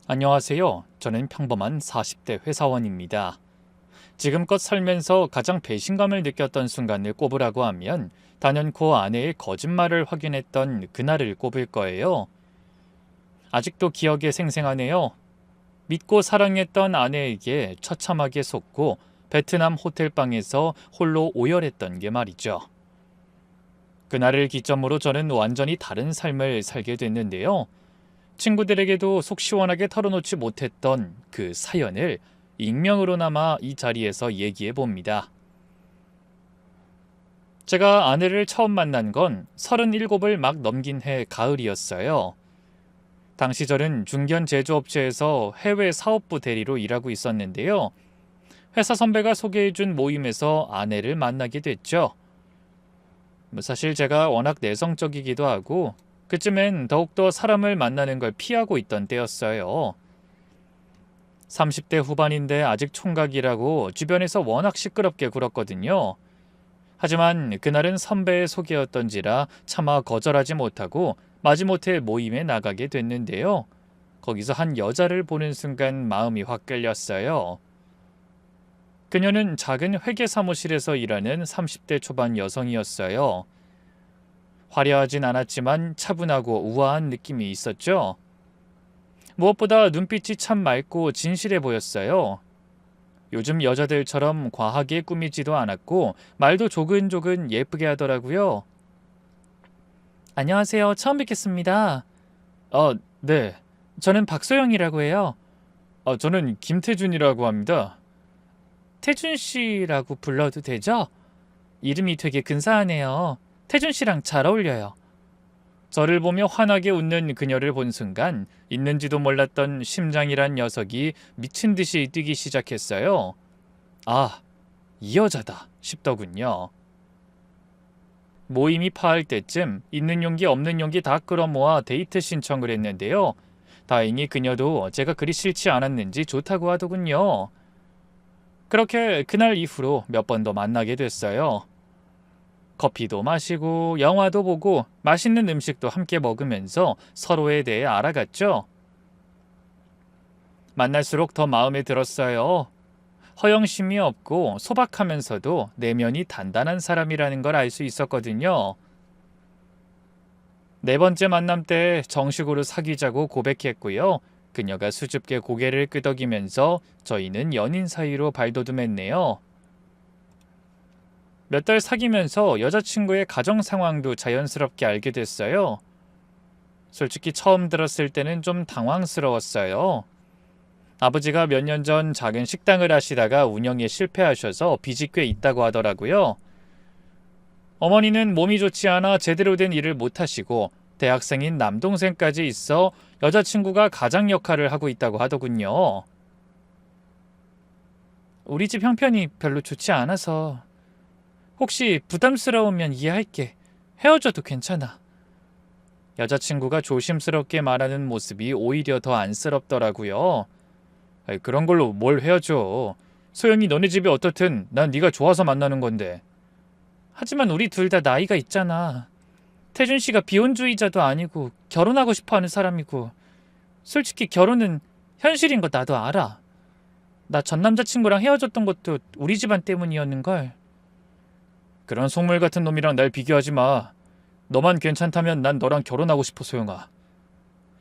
안녕하세요. 저는 평범한 40대 회사원입니다. 지금껏 살면서 가장 배신감을 느꼈던 순간을 꼽으라고 하면 단연코 아내의 거짓말을 확인했던 그날을 꼽을 거예요. 아직도 기억에 생생하네요. 믿고 사랑했던 아내에게 처참하게 속고 베트남 호텔방에서 홀로 오열했던 게 말이죠. 그날을 기점으로 저는 완전히 다른 삶을 살게 됐는데요. 친구들에게도 속 시원하게 털어놓지 못했던 그 사연을 익명으로나마 이 자리에서 얘기해 봅니다. 제가 아내를 처음 만난 건 37을 막 넘긴 해 가을이었어요. 당시 저는 중견 제조업체에서 해외 사업부 대리로 일하고 있었는데요. 회사 선배가 소개해준 모임에서 아내를 만나게 됐죠. 사실 제가 워낙 내성적이기도 하고 그쯤엔 더욱더 사람을 만나는 걸 피하고 있던 때였어요. 30대 후반인데 아직 총각이라고 주변에서 워낙 시끄럽게 굴었거든요. 하지만 그날은 선배의 소개였던지라 차마 거절하지 못하고 마지못해 모임에 나가게 됐는데요. 거기서 한 여자를 보는 순간 마음이 확 끌렸어요. 그녀는 작은 회계 사무실에서 일하는 30대 초반 여성이었어요. 화려하진 않았지만 차분하고 우아한 느낌이 있었죠. 무엇보다 눈빛이 참 맑고 진실해 보였어요. 요즘 여자들처럼 과하게 꾸미지도 않았고 말도 조근조근 예쁘게 하더라고요. 안녕하세요. 처음 뵙겠습니다. 네. 저는 박소영이라고 해요. 저는 김태준이라고 합니다. 태준 씨라고 불러도 되죠? 이름이 되게 근사하네요. 태준 씨랑 잘 어울려요. 저를 보며 환하게 웃는 그녀를 본 순간 있는지도 몰랐던 심장이란 녀석이 미친 듯이 뛰기 시작했어요. 아, 이 여자다 싶더군요. 모임이 파할 때쯤 있는 용기 없는 용기 다 끌어모아 데이트 신청을 했는데요. 다행히 그녀도 제가 그리 싫지 않았는지 좋다고 하더군요. 그렇게 그날 이후로 몇 번 더 만나게 됐어요. 커피도 마시고 영화도 보고 맛있는 음식도 함께 먹으면서 서로에 대해 알아갔죠. 만날수록 더 마음에 들었어요. 허영심이 없고 소박하면서도 내면이 단단한 사람이라는 걸 알 수 있었거든요. 네 번째 만남 때 정식으로 사귀자고 고백했고요. 그녀가 수줍게 고개를 끄덕이면서 저희는 연인 사이로 발돋움했네요. 몇 달 사귀면서 여자친구의 가정 상황도 자연스럽게 알게 됐어요. 솔직히 처음 들었을 때는 좀 당황스러웠어요. 아버지가 몇 년 전 작은 식당을 하시다가 운영에 실패하셔서 빚이 꽤 있다고 하더라고요. 어머니는 몸이 좋지 않아 제대로 된 일을 못 하시고 대학생인 남동생까지 있어 여자친구가 가장 역할을 하고 있다고 하더군요. 우리 집 형편이 별로 좋지 않아서 혹시 부담스러우면 이해할게. 헤어져도 괜찮아. 여자친구가 조심스럽게 말하는 모습이 오히려 더 안쓰럽더라고요. 그런 걸로 뭘 헤어져. 소영이 너네 집이 어떻든 난 네가 좋아서 만나는 건데. 하지만 우리 둘 다 나이가 있잖아. 태준 씨가 비혼주의자도 아니고 결혼하고 싶어하는 사람이고 솔직히 결혼은 현실인 거 나도 알아. 나 전 남자친구랑 헤어졌던 것도 우리 집안 때문이었는걸. 그런 속물 같은 놈이랑 날 비교하지 마. 너만 괜찮다면 난 너랑 결혼하고 싶어 소영아.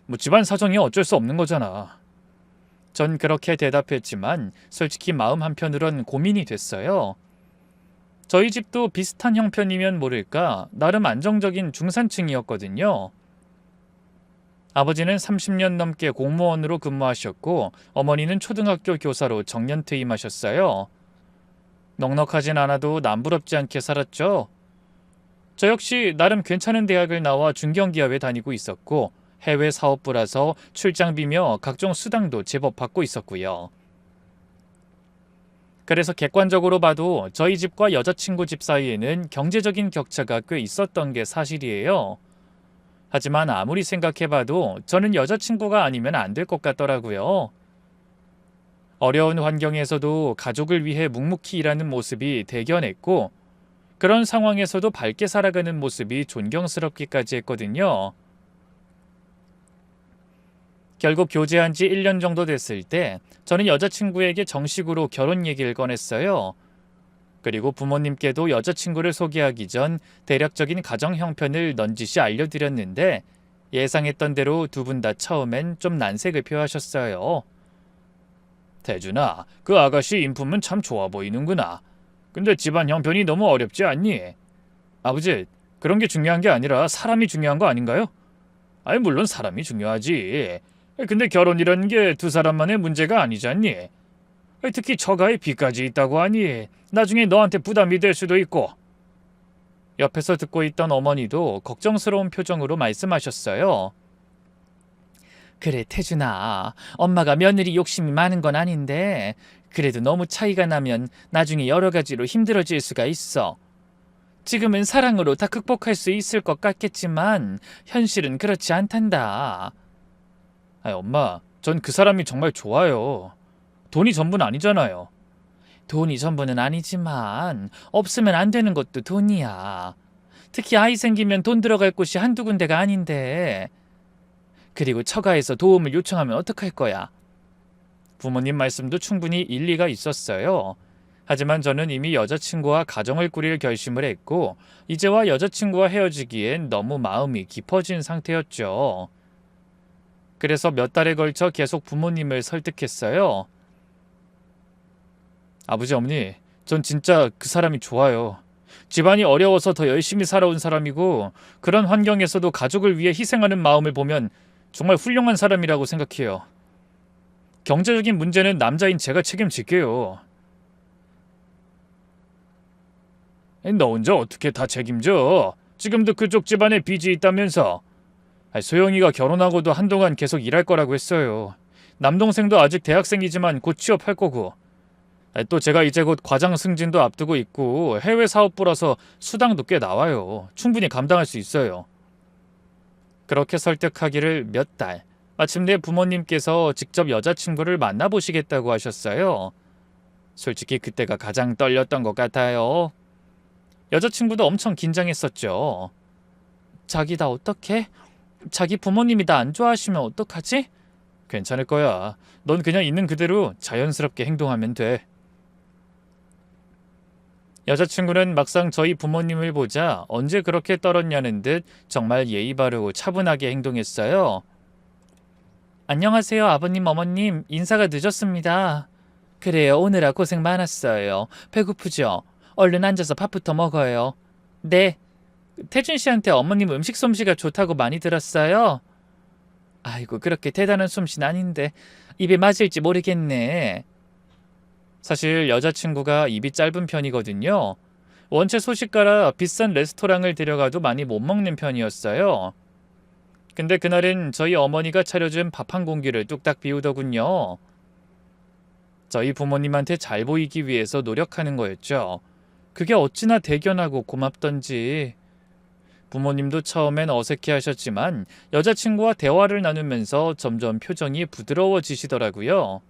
뭐 집안 사정이 어쩔 수 없는 거잖아. 전 그렇게 대답했지만 솔직히 마음 한편으론 고민이 됐어요. 저희 집도 비슷한 형편이면 모를까 나름 안정적인 중산층이었거든요. 아버지는 30년 넘게 공무원으로 근무하셨고 어머니는 초등학교 교사로 정년퇴임하셨어요. 넉넉하진 않아도 남부럽지 않게 살았죠. 저 역시 나름 괜찮은 대학을 나와 중견기업에 다니고 있었고 해외 사업부라서 출장비며 각종 수당도 제법 받고 있었고요. 그래서 객관적으로 봐도 저희 집과 여자친구 집 사이에는 경제적인 격차가 꽤 있었던 게 사실이에요. 하지만 아무리 생각해봐도 저는 여자친구가 아니면 안 될 것 같더라고요. 어려운 환경에서도 가족을 위해 묵묵히 일하는 모습이 대견했고 그런 상황에서도 밝게 살아가는 모습이 존경스럽기까지 했거든요. 결국 교제한 지 1년 정도 됐을 때 저는 여자친구에게 정식으로 결혼 얘기를 꺼냈어요. 그리고 부모님께도 여자친구를 소개하기 전 대략적인 가정 형편을 넌지시 알려드렸는데 예상했던 대로 두 분 다 처음엔 좀 난색을 표하셨어요. 태준아, 그 아가씨 인품은 참 좋아 보이는구나. 근데 집안 형편이 너무 어렵지 않니? 아버지, 그런 게 중요한 게 아니라 사람이 중요한 거 아닌가요? 아니, 물론 사람이 중요하지. 근데 결혼이라는 게 두 사람만의 문제가 아니잖니. 특히 처가에 빚까지 있다고 하니 나중에 너한테 부담이 될 수도 있고. 옆에서 듣고 있던 어머니도 걱정스러운 표정으로 말씀하셨어요. 그래, 태준아. 엄마가 며느리 욕심이 많은 건 아닌데 그래도 너무 차이가 나면 나중에 여러 가지로 힘들어질 수가 있어. 지금은 사랑으로 다 극복할 수 있을 것 같겠지만 현실은 그렇지 않단다. 아니, 엄마, 전 그 사람이 정말 좋아요. 돈이 전부는 아니잖아요. 돈이 전부는 아니지만 없으면 안 되는 것도 돈이야. 특히 아이 생기면 돈 들어갈 곳이 한두 군데가 아닌데. 그리고 처가에서 도움을 요청하면 어떡할 거야? 부모님 말씀도 충분히 일리가 있었어요. 하지만 저는 이미 여자친구와 가정을 꾸릴 결심을 했고 이제와 여자친구와 헤어지기엔 너무 마음이 깊어진 상태였죠. 그래서 몇 달에 걸쳐 계속 부모님을 설득했어요. 아버지, 어머니, 전 진짜 그 사람이 좋아요. 집안이 어려워서 더 열심히 살아온 사람이고 그런 환경에서도 가족을 위해 희생하는 마음을 보면 정말 훌륭한 사람이라고 생각해요. 경제적인 문제는 남자인 제가 책임질게요. 너 혼자 어떻게 다 책임져? 지금도 그쪽 집안에 빚이 있다면서. 소영이가 결혼하고도 한동안 계속 일할 거라고 했어요. 남동생도 아직 대학생이지만 곧 취업할 거고. 또 제가 이제 곧 과장 승진도 앞두고 있고 해외 사업부라서 수당도 꽤 나와요. 충분히 감당할 수 있어요. 그렇게 설득하기를 몇 달. 마침내 부모님께서 직접 여자친구를 만나보시겠다고 하셨어요. 솔직히 그때가 가장 떨렸던 것 같아요. 여자친구도 엄청 긴장했었죠. 자기 나 어떡해? 자기 부모님이 나 안 좋아하시면 어떡하지? 괜찮을 거야. 넌 그냥 있는 그대로 자연스럽게 행동하면 돼. 여자친구는 막상 저희 부모님을 보자 언제 그렇게 떨었냐는 듯 정말 예의 바르고 차분하게 행동했어요. 안녕하세요, 아버님, 어머님. 인사가 늦었습니다. 그래요, 오느라 고생 많았어요. 배고프죠? 얼른 앉아서 밥부터 먹어요. 네. 태준 씨한테 어머님 음식 솜씨가 좋다고 많이 들었어요. 아이고, 그렇게 대단한 솜씨는 아닌데 입에 맞을지 모르겠네. 사실 여자친구가 입이 짧은 편이거든요. 원체 소식가라 비싼 레스토랑을 데려가도 많이 못 먹는 편이었어요. 근데 그날은 저희 어머니가 차려준 밥 한 공기를 뚝딱 비우더군요. 저희 부모님한테 잘 보이기 위해서 노력하는 거였죠. 그게 어찌나 대견하고 고맙던지. 부모님도 처음엔 어색해하셨지만 여자친구와 대화를 나누면서 점점 표정이 부드러워지시더라고요.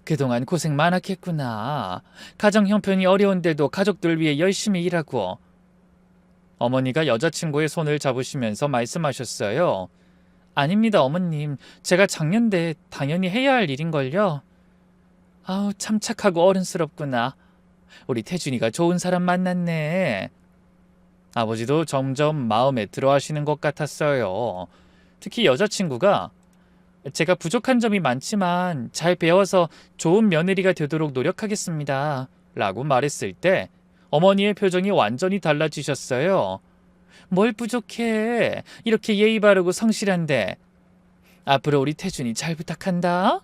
그동안 고생 많았겠구나. 가정 형편이 어려운데도 가족들 위해 열심히 일하고. 어머니가 여자친구의 손을 잡으시면서 말씀하셨어요. 아닙니다, 어머님. 제가 작년대 당연히 해야 할 일인걸요. 아우, 참 착하고 어른스럽구나. 우리 태준이가 좋은 사람 만났네. 아버지도 점점 마음에 들어하시는 것 같았어요. 특히 여자친구가 제가 부족한 점이 많지만 잘 배워서 좋은 며느리가 되도록 노력하겠습니다. 라고 말했을 때 어머니의 표정이 완전히 달라지셨어요. 뭘 부족해? 이렇게 예의 바르고 성실한데. 앞으로 우리 태준이 잘 부탁한다.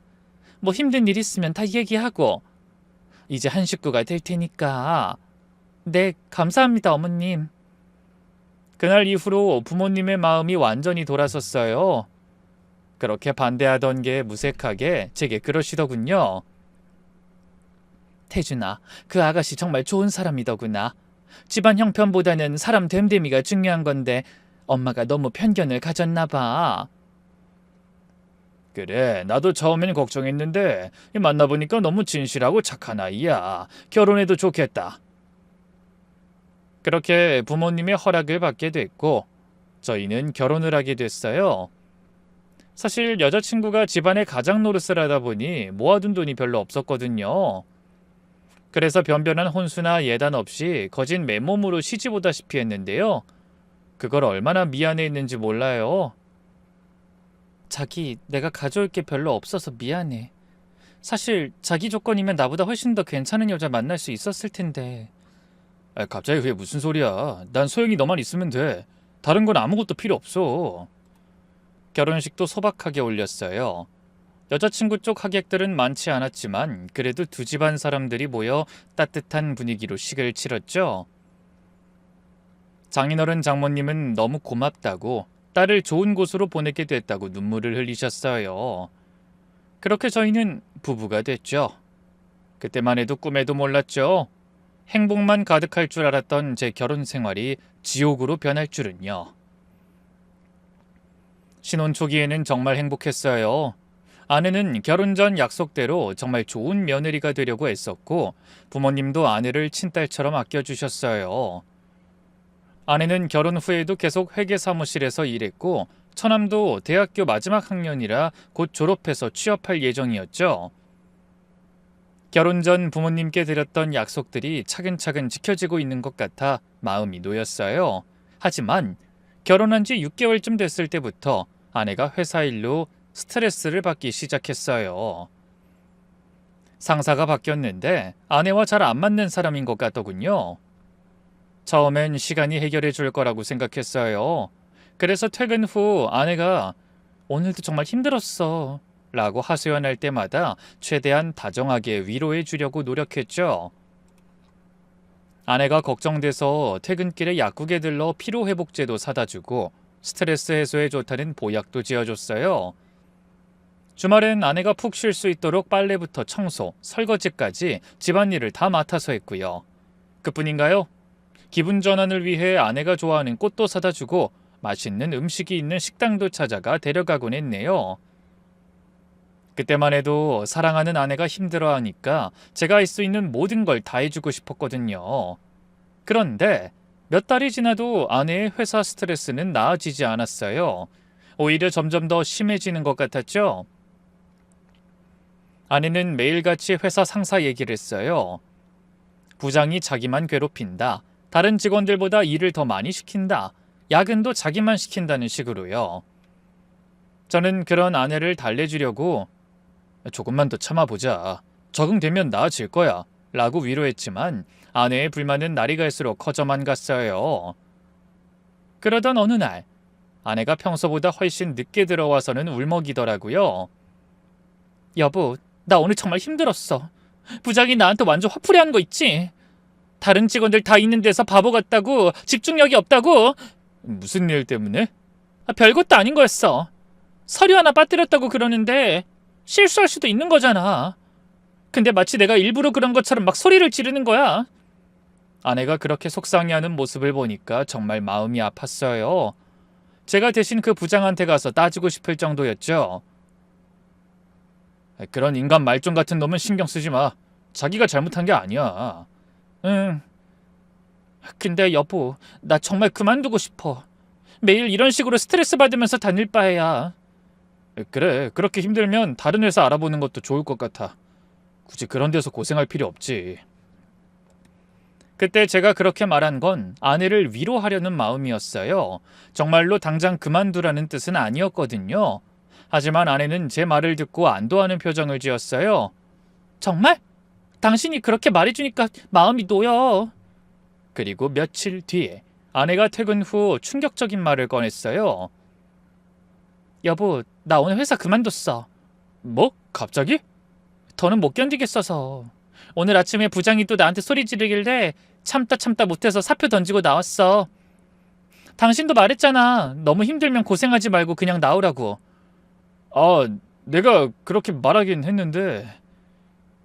뭐 힘든 일 있으면 다 얘기하고. 이제 한 식구가 될 테니까. 네, 감사합니다, 어머님. 그날 이후로 부모님의 마음이 완전히 돌아섰어요. 그렇게 반대하던 게 무색하게 제게 그러시더군요. 태준아, 그 아가씨 정말 좋은 사람이더구나. 집안 형편보다는 사람 됨됨이가 중요한 건데 엄마가 너무 편견을 가졌나 봐. 그래, 나도 처음엔 걱정했는데 만나보니까 너무 진실하고 착한 아이야. 결혼해도 좋겠다. 그렇게 부모님의 허락을 받게 됐고 저희는 결혼을 하게 됐어요. 사실 여자친구가 집안의 가장 노릇을 하다 보니 모아둔 돈이 별로 없었거든요. 그래서 변변한 혼수나 예단 없이 거진 맨몸으로 시집 오다시피 했는데요. 그걸 얼마나 미안해했는지 몰라요. 자기, 내가 가져올 게 별로 없어서 미안해. 사실 자기 조건이면 나보다 훨씬 더 괜찮은 여자 만날 수 있었을 텐데. 갑자기 그게 무슨 소리야. 난 소영이 너만 있으면 돼. 다른 건 아무것도 필요 없어. 결혼식도 소박하게 올렸어요. 여자친구 쪽 하객들은 많지 않았지만 그래도 두 집안 사람들이 모여 따뜻한 분위기로 식을 치렀죠. 장인어른 장모님은 너무 고맙다고 딸을 좋은 곳으로 보내게 됐다고 눈물을 흘리셨어요. 그렇게 저희는 부부가 됐죠. 그때만 해도 꿈에도 몰랐죠. 행복만 가득할 줄 알았던 제 결혼 생활이 지옥으로 변할 줄은요. 신혼 초기에는 정말 행복했어요. 아내는 결혼 전 약속대로 정말 좋은 며느리가 되려고 애썼고 부모님도 아내를 친딸처럼 아껴주셨어요. 아내는 결혼 후에도 계속 회계사무실에서 일했고 처남도 대학교 마지막 학년이라 곧 졸업해서 취업할 예정이었죠. 결혼 전 부모님께 드렸던 약속들이 차근차근 지켜지고 있는 것 같아 마음이 놓였어요. 하지만 결혼한 지 6개월쯤 됐을 때부터 아내가 회사 일로 스트레스를 받기 시작했어요. 상사가 바뀌었는데 아내와 잘 안 맞는 사람인 것 같더군요. 처음엔 시간이 해결해 줄 거라고 생각했어요. 그래서 퇴근 후 아내가 오늘도 정말 힘들었어 라고 하소연할 때마다 최대한 다정하게 위로해 주려고 노력했죠. 아내가 걱정돼서 퇴근길에 약국에 들러 피로회복제도 사다 주고 스트레스 해소에 좋다는 보약도 지어줬어요. 주말엔 아내가 푹 쉴 수 있도록 빨래부터 청소, 설거지까지 집안일을 다 맡아서 했고요. 그뿐인가요? 기분 전환을 위해 아내가 좋아하는 꽃도 사다 주고 맛있는 음식이 있는 식당도 찾아가 데려가곤 했네요. 그때만 해도 사랑하는 아내가 힘들어하니까 제가 할 수 있는 모든 걸 다 해주고 싶었거든요. 그런데 몇 달이 지나도 아내의 회사 스트레스는 나아지지 않았어요. 오히려 점점 더 심해지는 것 같았죠. 아내는 매일같이 회사 상사 얘기를 했어요. 부장이 자기만 괴롭힌다. 다른 직원들보다 일을 더 많이 시킨다. 야근도 자기만 시킨다는 식으로요. 저는 그런 아내를 달래주려고 조금만 더 참아보자. 적응되면 나아질 거야. 라고 위로했지만 아내의 불만은 날이 갈수록 커져만 갔어요. 그러던 어느 날 아내가 평소보다 훨씬 늦게 들어와서는 울먹이더라고요. 여보, 나 오늘 정말 힘들었어. 부장이 나한테 완전 화풀이한 거 있지? 다른 직원들 다 있는 데서 바보 같다고, 집중력이 없다고. 무슨 일 때문에? 별것도 아닌 거였어. 서류 하나 빠뜨렸다고 그러는데 실수할 수도 있는 거잖아. 근데 마치 내가 일부러 그런 것처럼 막 소리를 지르는 거야. 아내가 그렇게 속상해하는 모습을 보니까 정말 마음이 아팠어요. 제가 대신 그 부장한테 가서 따지고 싶을 정도였죠. 그런 인간 말종 같은 놈은 신경 쓰지 마. 자기가 잘못한 게 아니야. 응. 근데 여보, 나 정말 그만두고 싶어. 매일 이런 식으로 스트레스 받으면서 다닐 바에야. 그래, 그렇게 힘들면 다른 회사 알아보는 것도 좋을 것 같아. 굳이 그런 데서 고생할 필요 없지. 그때 제가 그렇게 말한 건 아내를 위로하려는 마음이었어요. 정말로 당장 그만두라는 뜻은 아니었거든요. 하지만 아내는 제 말을 듣고 안도하는 표정을 지었어요. 정말? 당신이 그렇게 말해주니까 마음이 놓여. 그리고 며칠 뒤에 아내가 퇴근 후 충격적인 말을 꺼냈어요. 여보, 나 오늘 회사 그만뒀어. 뭐? 갑자기? 더는 못 견디겠어서. 오늘 아침에 부장이 또 나한테 소리 지르길래 참다 못해서 사표 던지고 나왔어. 당신도 말했잖아. 너무 힘들면 고생하지 말고 그냥 나오라고. 내가 그렇게 말하긴 했는데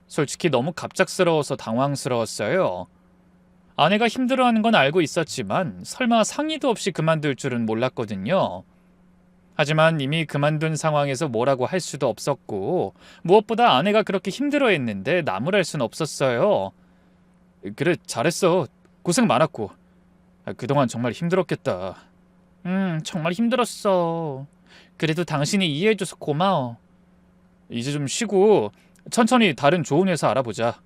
솔직히 너무 갑작스러워서 당황스러웠어요. 아내가 힘들어하는 건 알고 있었지만 설마 상의도 없이 그만둘 줄은 몰랐거든요. 하지만 이미 그만둔 상황에서 뭐라고 할 수도 없었고 무엇보다 아내가 그렇게 힘들어했는데 나무랄 순 없었어요. 그래, 잘했어. 고생 많았고. 그동안 정말 힘들었겠다. 정말 힘들었어. 그래도 당신이 이해해줘서 고마워. 이제 좀 쉬고 천천히 다른 좋은 회사 알아보자.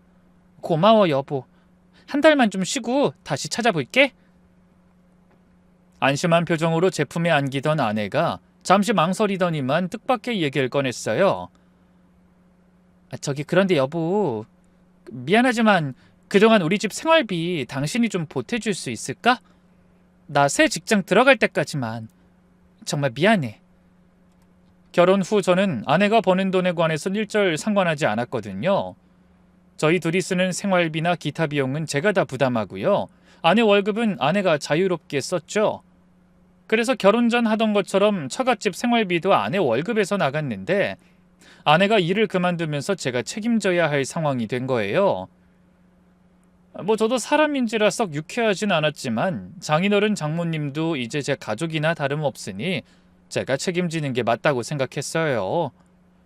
고마워, 여보. 한 달만 좀 쉬고 다시 찾아볼게. 안심한 표정으로 제품에 안기던 아내가 잠시 망설이더니만 뜻밖의 얘기를 꺼냈어요. 저기 그런데 여보, 미안하지만 그동안 우리 집 생활비 당신이 좀 보태줄 수 있을까? 나 새 직장 들어갈 때까지만. 정말 미안해. 결혼 후 저는 아내가 버는 돈에 관해선 일절 상관하지 않았거든요. 저희 둘이 쓰는 생활비나 기타 비용은 제가 다 부담하고요. 아내 월급은 아내가 자유롭게 썼죠. 그래서 결혼 전 하던 것처럼 처갓집 생활비도 아내 월급에서 나갔는데 아내가 일을 그만두면서 제가 책임져야 할 상황이 된 거예요. 저도 사람인지라 썩 유쾌하진 않았지만 장인어른 장모님도 이제 제 가족이나 다름없으니 제가 책임지는 게 맞다고 생각했어요.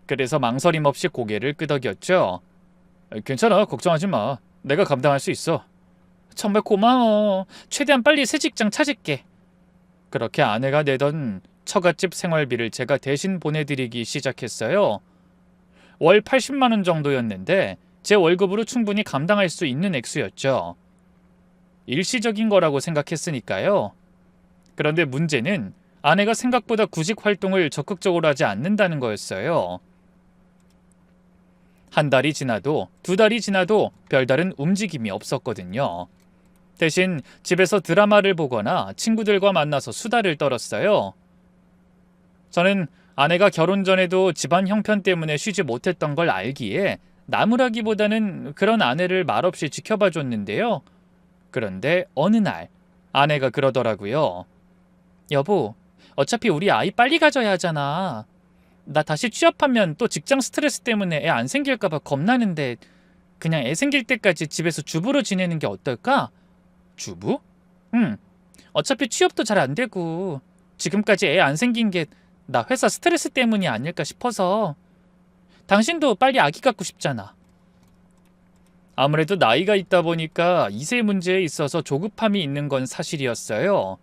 그래서 망설임 없이 고개를 끄덕였죠. 괜찮아, 걱정하지 마. 내가 감당할 수 있어. 정말 고마워. 최대한 빨리 새 직장 찾을게. 그렇게 아내가 내던 처갓집 생활비를 제가 대신 보내드리기 시작했어요. 월 80만 원 정도였는데 제 월급으로 충분히 감당할 수 있는 액수였죠. 일시적인 거라고 생각했으니까요. 그런데 문제는 아내가 생각보다 구직 활동을 적극적으로 하지 않는다는 거였어요. 한 달이 지나도 두 달이 지나도 별다른 움직임이 없었거든요. 대신 집에서 드라마를 보거나 친구들과 만나서 수다를 떨었어요. 저는 아내가 결혼 전에도 집안 형편 때문에 쉬지 못했던 걸 알기에 나무라기보다는 그런 아내를 말없이 지켜봐 줬는데요. 그런데 어느 날 아내가 그러더라고요. 여보, 어차피 우리 아이 빨리 가져야 하잖아. 나 다시 취업하면 또 직장 스트레스 때문에 애 안 생길까봐 겁나는데 그냥 애 생길 때까지 집에서 주부로 지내는 게 어떨까? 주부? 응. 어차피 취업도 잘 안 되고 지금까지 애 안 생긴 게 나 회사 스트레스 때문이 아닐까 싶어서. 당신도 빨리 아기 갖고 싶잖아. 아무래도 나이가 있다 보니까 이세 문제에 있어서 조급함이 있는 건 사실이었어요.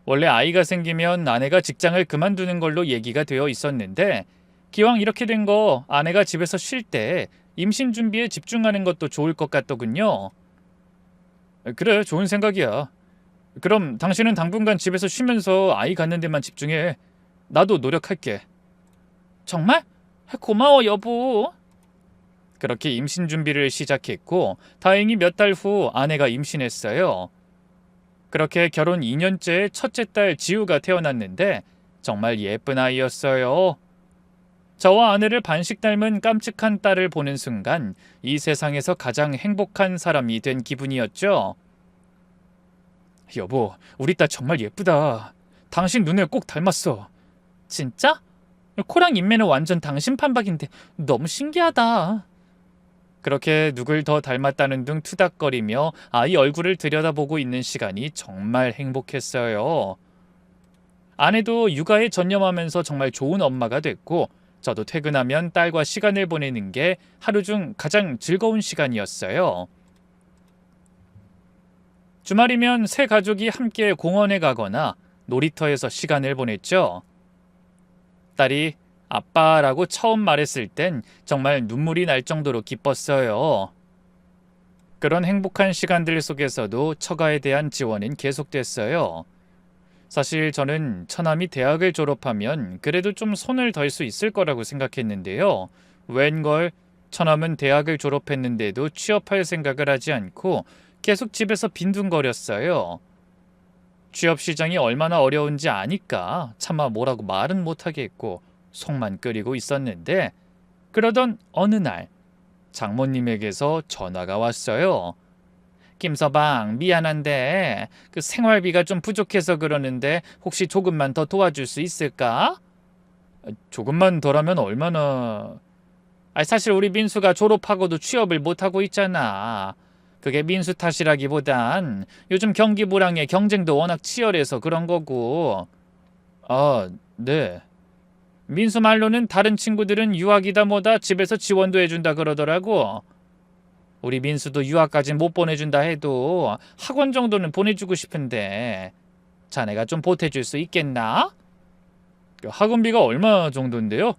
원래 아이가 생기면 아내가 직장을 그만두는 걸로 얘기가 되어 있었는데 기왕 이렇게 된 거 아내가 집에서 쉴 때 임신 준비에 집중하는 것도 좋을 것 같더군요. 그래, 좋은 생각이야. 그럼 당신은 당분간 집에서 쉬면서 아이 갖는 데만 집중해. 나도 노력할게. 정말? 고마워, 여보. 그렇게 임신 준비를 시작했고 다행히 몇 달 후 아내가 임신했어요. 그렇게 결혼 2년째 첫째 딸 지우가 태어났는데 정말 예쁜 아이였어요. 저와 아내를 반씩 닮은 깜찍한 딸을 보는 순간 이 세상에서 가장 행복한 사람이 된 기분이었죠. 여보, 우리 딸 정말 예쁘다. 당신 눈을 꼭 닮았어. 진짜? 코랑 인매는 완전 당신 판박인데 너무 신기하다. 그렇게 누굴 더 닮았다는 등 투닥거리며 아이 얼굴을 들여다보고 있는 시간이 정말 행복했어요. 아내도 육아에 전념하면서 정말 좋은 엄마가 됐고 저도 퇴근하면 딸과 시간을 보내는 게 하루 중 가장 즐거운 시간이었어요. 주말이면 새 가족이 함께 공원에 가거나 놀이터에서 시간을 보냈죠. 딸이 아빠라고 처음 말했을 땐 정말 눈물이 날 정도로 기뻤어요. 그런 행복한 시간들 속에서도 처가에 대한 지원은 계속됐어요. 사실 저는 처남이 대학을 졸업하면 그래도 좀 손을 덜 수 있을 거라고 생각했는데요. 웬걸 처남은 대학을 졸업했는데도 취업할 생각을 하지 않고 계속 집에서 빈둥거렸어요. 취업 시장이 얼마나 어려운지 아니까 차마 뭐라고 말은 못하겠고 속만 끓이고 있었는데 그러던 어느 날 장모님에게서 전화가 왔어요. 김서방, 미안한데 그 생활비가 좀 부족해서 그러는데 혹시 조금만 더 도와줄 수 있을까? 조금만 덜하면 얼마나... 사실 우리 민수가 졸업하고도 취업을 못하고 있잖아. 그게 민수 탓이라기보단 요즘 경기 불황에 경쟁도 워낙 치열해서 그런 거고. 아, 네. 민수 말로는 다른 친구들은 유학이다 뭐다 집에서 지원도 해준다 그러더라고. 우리 민수도 유학까진 못 보내준다 해도 학원 정도는 보내주고 싶은데 자네가 좀 보태줄 수 있겠나? 학원비가 얼마 정도인데요?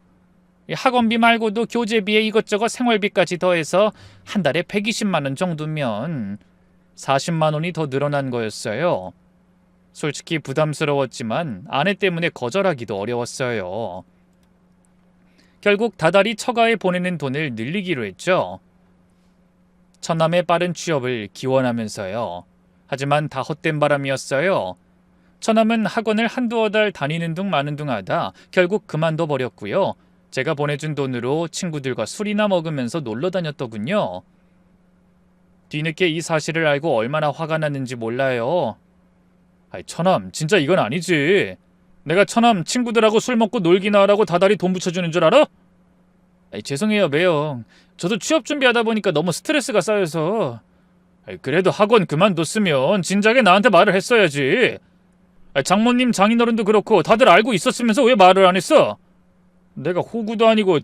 이 학원비 말고도 교재비에 이것저것 생활비까지 더해서 한 달에 120만 원 정도면 40만 원이 더 늘어난 거였어요. 솔직히 부담스러웠지만 아내 때문에 거절하기도 어려웠어요. 결국 다달이 처가에 보내는 돈을 늘리기로 했죠. 처남의 빠른 취업을 기원하면서요. 하지만 다 헛된 바람이었어요. 처남은 학원을 한두어 달 다니는 둥 마는 둥 하다 결국 그만둬 버렸고요. 제가 보내준 돈으로 친구들과 술이나 먹으면서 놀러 다녔더군요. 뒤늦게 이 사실을 알고 얼마나 화가 났는지 몰라요. 처남, 진짜 이건 아니지. 내가 처남 친구들하고 술 먹고 놀기나 하라고 다달이 돈 붙여주는 줄 알아? 죄송해요, 매형. 저도 취업 준비하다 보니까 너무 스트레스가 쌓여서. 그래도 학원 그만뒀으면 진작에 나한테 말을 했어야지. 장모님, 장인어른도 그렇고 다들 알고 있었으면서 왜 말을 안 했어? 내가 호구도 아니고.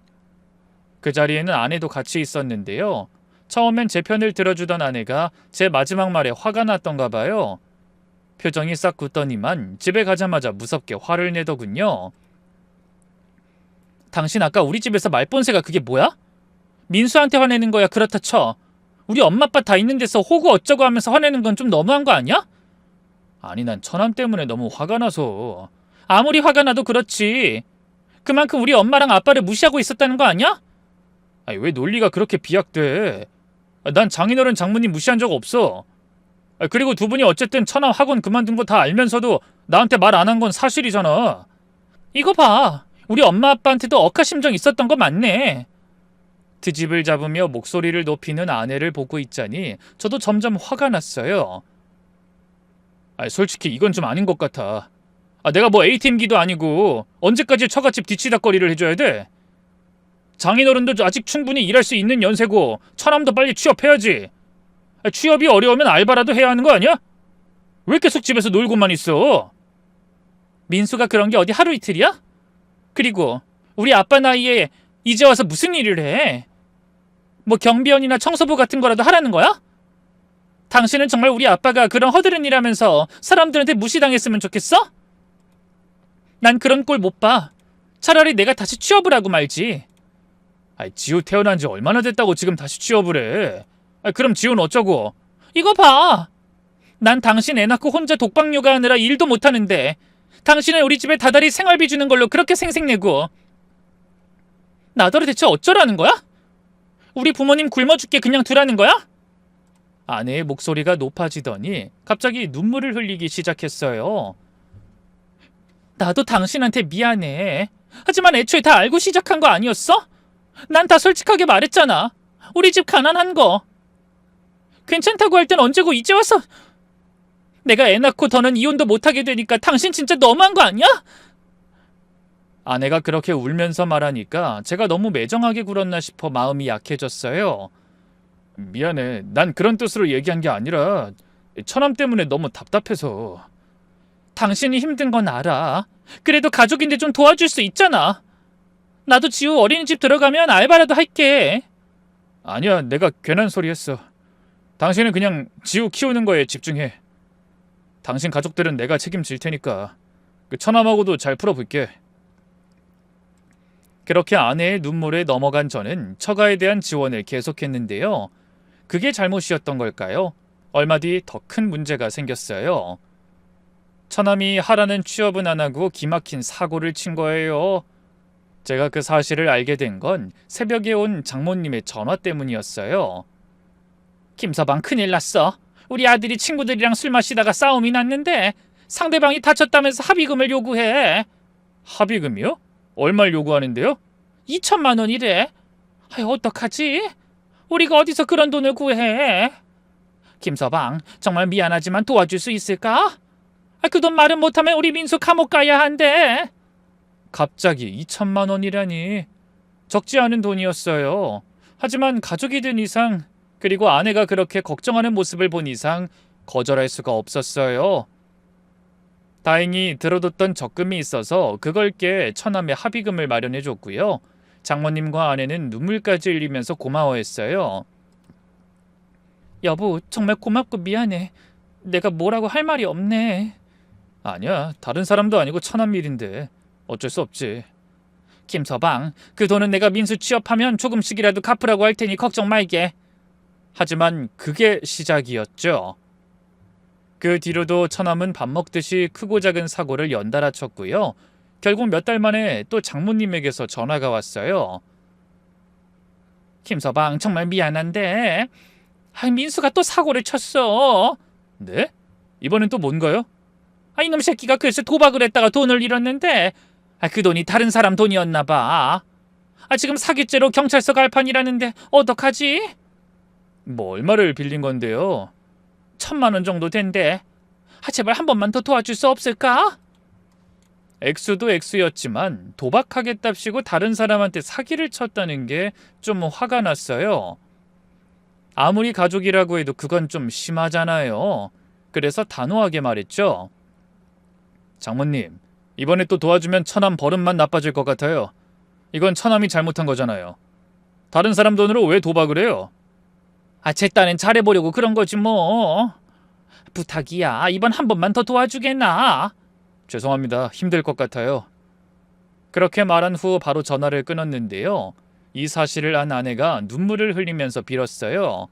그 자리에는 아내도 같이 있었는데요. 처음엔 제 편을 들어주던 아내가 제 마지막 말에 화가 났던가 봐요. 표정이 싹 굳더니만 집에 가자마자 무섭게 화를 내더군요. 당신 아까 우리 집에서 말본새가 그게 뭐야? 민수한테 화내는 거야 그렇다 쳐. 우리 엄마 아빠 다 있는 데서 호구 어쩌고 하면서 화내는 건 좀 너무한 거 아니야? 아니 난 처남 때문에 너무 화가 나서. 아무리 화가 나도 그렇지. 그만큼 우리 엄마랑 아빠를 무시하고 있었다는 거 아니야? 왜 논리가 그렇게 비약돼? 난 장인어른 장모님 무시한 적 없어. 그리고 두 분이 어쨌든 처남 학원 그만둔 거 다 알면서도 나한테 말 안 한 건 사실이잖아. 이거 봐. 우리 엄마 아빠한테도 억하심정 있었던 거 맞네. 트집을 잡으며 목소리를 높이는 아내를 보고 있자니 저도 점점 화가 났어요. 솔직히 이건 좀 아닌 것 같아. 내가 뭐 A팀기도 아니고 언제까지 처갓집 뒤치다거리를 해줘야 돼? 장인어른도 아직 충분히 일할 수 있는 연세고 처남도 빨리 취업해야지. 취업이 어려우면 알바라도 해야 하는 거 아니야? 왜 계속 집에서 놀고만 있어? 민수가 그런 게 어디 하루 이틀이야? 그리고 우리 아빠 나이에 이제 와서 무슨 일을 해? 뭐 경비원이나 청소부 같은 거라도 하라는 거야? 당신은 정말 우리 아빠가 그런 허드렛 일하면서 사람들한테 무시당했으면 좋겠어? 난 그런 꼴 못 봐. 차라리 내가 다시 취업을 하고 말지. 지우 태어난 지 얼마나 됐다고 지금 다시 취업을 해? 그럼 지우는 어쩌고? 이거 봐. 난 당신 애 낳고 혼자 독박 육아하느라 일도 못하는데 당신은 우리 집에 다달이 생활비 주는 걸로 그렇게 생색내고. 나더러 대체 어쩌라는 거야? 우리 부모님 굶어 죽게 그냥 두라는 거야? 아내의 목소리가 높아지더니 갑자기 눈물을 흘리기 시작했어요. 나도 당신한테 미안해. 하지만 애초에 다 알고 시작한 거 아니었어? 난 다 솔직하게 말했잖아. 우리 집 가난한 거. 괜찮다고 할 땐 언제고 이제 와서. 내가 애 낳고 더는 이혼도 못하게 되니까 당신 진짜 너무한 거 아니야? 아내가 그렇게 울면서 말하니까 제가 너무 매정하게 굴었나 싶어 마음이 약해졌어요. 미안해. 난 그런 뜻으로 얘기한 게 아니라 처남 때문에 너무 답답해서. 당신이 힘든 건 알아. 그래도 가족인데 좀 도와줄 수 있잖아. 나도 지우 어린이집 들어가면 알바라도 할게. 아니야, 내가 괜한 소리 했어. 당신은 그냥 지우 키우는 거에 집중해. 당신 가족들은 내가 책임질 테니까 그 처남하고도 잘 풀어볼게. 그렇게 아내의 눈물에 넘어간 저는 처가에 대한 지원을 계속했는데요. 그게 잘못이었던 걸까요? 얼마 뒤 더 큰 문제가 생겼어요. 처남이 하라는 취업은 안 하고 기막힌 사고를 친 거예요. 제가 그 사실을 알게 된 건 새벽에 온 장모님의 전화 때문이었어요. 김서방 큰일 났어. 우리 아들이 친구들이랑 술 마시다가 싸움이 났는데 상대방이 다쳤다면서 합의금을 요구해. 합의금이요? 얼마를 요구하는데요? 2천만 원이래. 어떡하지? 우리가 어디서 그런 돈을 구해? 김서방, 정말 미안하지만 도와줄 수 있을까? 그 돈 말은 못하면 우리 민수 감옥 가야 한대. 갑자기 2천만 원이라니. 적지 않은 돈이었어요. 하지만 가족이 된 이상, 그리고 아내가 그렇게 걱정하는 모습을 본 이상 거절할 수가 없었어요. 다행히 들어뒀던 적금이 있어서 그걸 깨 처남의 합의금을 마련해줬고요. 장모님과 아내는 눈물까지 흘리면서 고마워했어요. 여보, 정말 고맙고 미안해. 내가 뭐라고 할 말이 없네. 아니야, 다른 사람도 아니고 천안밀인데 어쩔 수 없지. 김서방, 그 돈은 내가 민수 취업하면 조금씩이라도 갚으라고 할 테니 걱정 말게. 하지만 그게 시작이었죠. 그 뒤로도 처남은 밥 먹듯이 크고 작은 사고를 연달아 쳤고요. 결국 몇 달 만에 또 장모님에게서 전화가 왔어요. 김서방, 정말 미안한데 민수가 또 사고를 쳤어. 네? 이번엔 또 뭔가요? 이놈 새끼가 글쎄 도박을 했다가 돈을 잃었는데 그 돈이 다른 사람 돈이었나 봐. 지금 사기죄로 경찰서 갈 판이라는데 어떡하지? 뭐 얼마를 빌린 건데요? 1,000만 원 정도 된대. 제발 한 번만 더 도와줄 수 없을까? 액수도 액수였지만 도박하겠답시고 다른 사람한테 사기를 쳤다는 게 좀 화가 났어요. 아무리 가족이라고 해도 그건 좀 심하잖아요. 그래서 단호하게 말했죠. 장모님, 이번에 또 도와주면 처남 버릇만 나빠질 것 같아요. 이건 처남이 잘못한 거잖아요. 다른 사람 돈으로 왜 도박을 해요? 제 딴엔 잘해보려고 그런 거지 뭐. 부탁이야. 이번 한 번만 더 도와주겠나? 죄송합니다. 힘들 것 같아요. 그렇게 말한 후 바로 전화를 끊었는데요. 이 사실을 안 아내가 눈물을 흘리면서 빌었어요.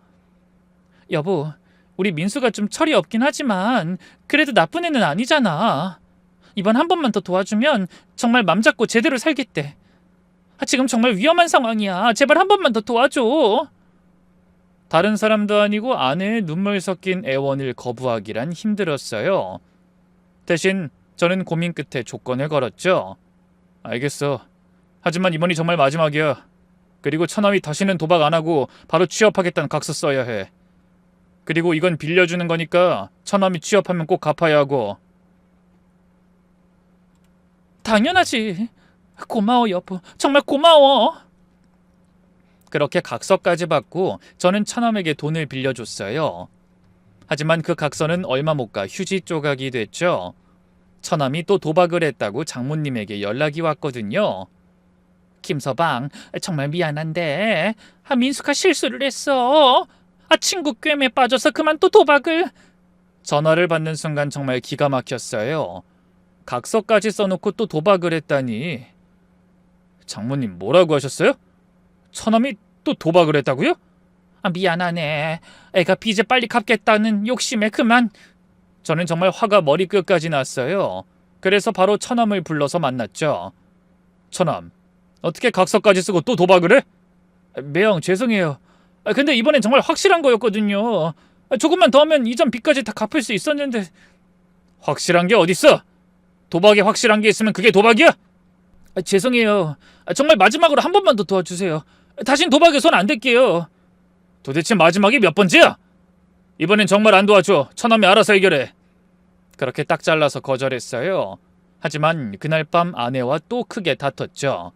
여보, 우리 민수가 좀 철이 없긴 하지만 그래도 나쁜 애는 아니잖아. 이번 한 번만 더 도와주면 정말 맘 잡고 제대로 살겠대. 지금 정말 위험한 상황이야. 제발 한 번만 더 도와줘. 다른 사람도 아니고 아내의 눈물 섞인 애원을 거부하기란 힘들었어요. 대신 저는 고민 끝에 조건을 걸었죠. 알겠어. 하지만 이번이 정말 마지막이야. 그리고 처남이 다시는 도박 안 하고 바로 취업하겠다는 각서 써야 해. 그리고 이건 빌려주는 거니까 처남이 취업하면 꼭 갚아야 하고. 당연하지. 고마워 여보. 정말 고마워. 그렇게 각서까지 받고 저는 처남에게 돈을 빌려줬어요. 하지만 그 각서는 얼마 못 가 휴지 조각이 됐죠. 처남이 또 도박을 했다고 장모님에게 연락이 왔거든요. 김서방, 정말 미안한데 민수가 실수를 했어. 친구 꿰매 빠져서 그만 또 도박을. 전화를 받는 순간 정말 기가 막혔어요. 각서까지 써놓고 또 도박을 했다니. 장모님 뭐라고 하셨어요? 처남이 또 도박을 했다고요? 미안하네. 애가 빚을 빨리 갚겠다는 욕심에 그만. 저는 정말 화가 머리끝까지 났어요. 그래서 바로 처남을 불러서 만났죠. 처남, 어떻게 각서까지 쓰고 또 도박을 해? 매형 죄송해요. 근데 이번엔 정말 확실한 거였거든요. 조금만 더 하면 이전 빚까지 다 갚을 수 있었는데. 확실한 게 어딨어? 도박에 확실한 게 있으면 그게 도박이야? 죄송해요. 정말 마지막으로 한 번만 더 도와주세요. 다신 도박에 손 안 댈게요. 도대체 마지막이 몇 번째야? 이번엔 정말 안 도와줘. 처남이 알아서 해결해. 그렇게 딱 잘라서 거절했어요. 하지만 그날 밤 아내와 또 크게 다퉜죠.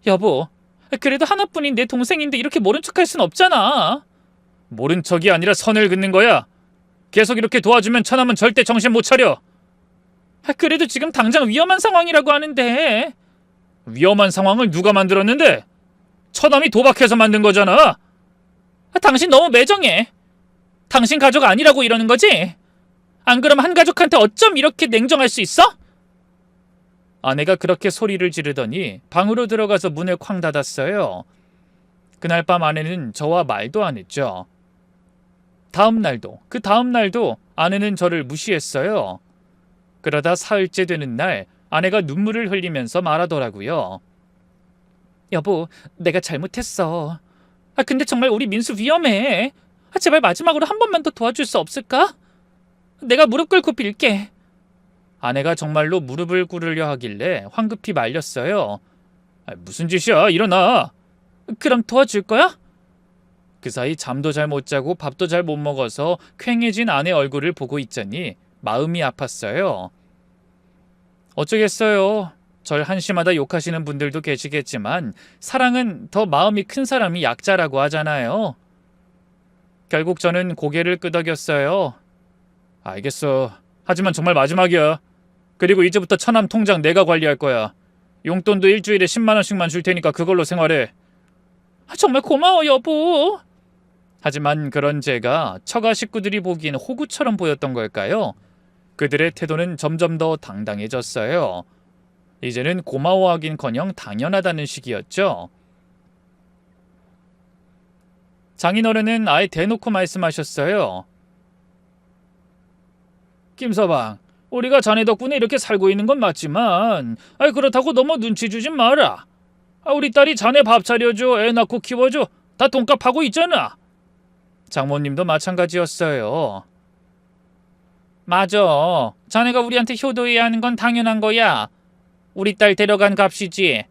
여보, 그래도 하나뿐인 내 동생인데 이렇게 모른 척할 순 없잖아. 모른 척이 아니라 선을 긋는 거야. 계속 이렇게 도와주면 처남은 절대 정신 못 차려. 그래도 지금 당장 위험한 상황이라고 하는데. 위험한 상황을 누가 만들었는데? 처남이 도박해서 만든 거잖아. 당신 너무 매정해. 당신 가족 아니라고 이러는 거지? 안 그럼 한 가족한테 어쩜 이렇게 냉정할 수 있어? 아내가 그렇게 소리를 지르더니 방으로 들어가서 문을 쾅 닫았어요. 그날 밤 아내는 저와 말도 안 했죠. 다음 날도 그 다음 날도 아내는 저를 무시했어요. 그러다 사흘째 되는 날 아내가 눈물을 흘리면서 말하더라고요. 여보, 내가 잘못했어. 근데 정말 우리 민수 위험해. 제발 마지막으로 한 번만 더 도와줄 수 없을까? 내가 무릎 꿇고 빌게. 아내가 정말로 무릎을 꿇으려 하길래 황급히 말렸어요. 무슨 짓이야? 일어나. 그럼 도와줄 거야? 그 사이 잠도 잘 못 자고 밥도 잘 못 먹어서 퀭해진 아내 얼굴을 보고 있자니 마음이 아팠어요. 어쩌겠어요. 절 한심하다 욕하시는 분들도 계시겠지만 사랑은 더 마음이 큰 사람이 약자라고 하잖아요. 결국 저는 고개를 끄덕였어요. 알겠어. 하지만 정말 마지막이야. 그리고 이제부터 처남 통장 내가 관리할 거야. 용돈도 일주일에 10만 원씩만 줄 테니까 그걸로 생활해. 정말 고마워 여보. 하지만 그런 제가 처가 식구들이 보기엔 호구처럼 보였던 걸까요? 그들의 태도는 점점 더 당당해졌어요. 이제는 고마워하긴커녕 당연하다는 식이었죠. 장인어른은 아예 대놓고 말씀하셨어요. 김서방, 우리가 자네 덕분에 이렇게 살고 있는 건 맞지만 그렇다고 너무 눈치 주진 마라. 우리 딸이 자네 밥 차려줘, 애 낳고 키워줘, 다 돈값하고 있잖아. 장모님도 마찬가지였어요. 맞아. 자네가 우리한테 효도해야 하는 건 당연한 거야. 우리 딸 데려간 값이지.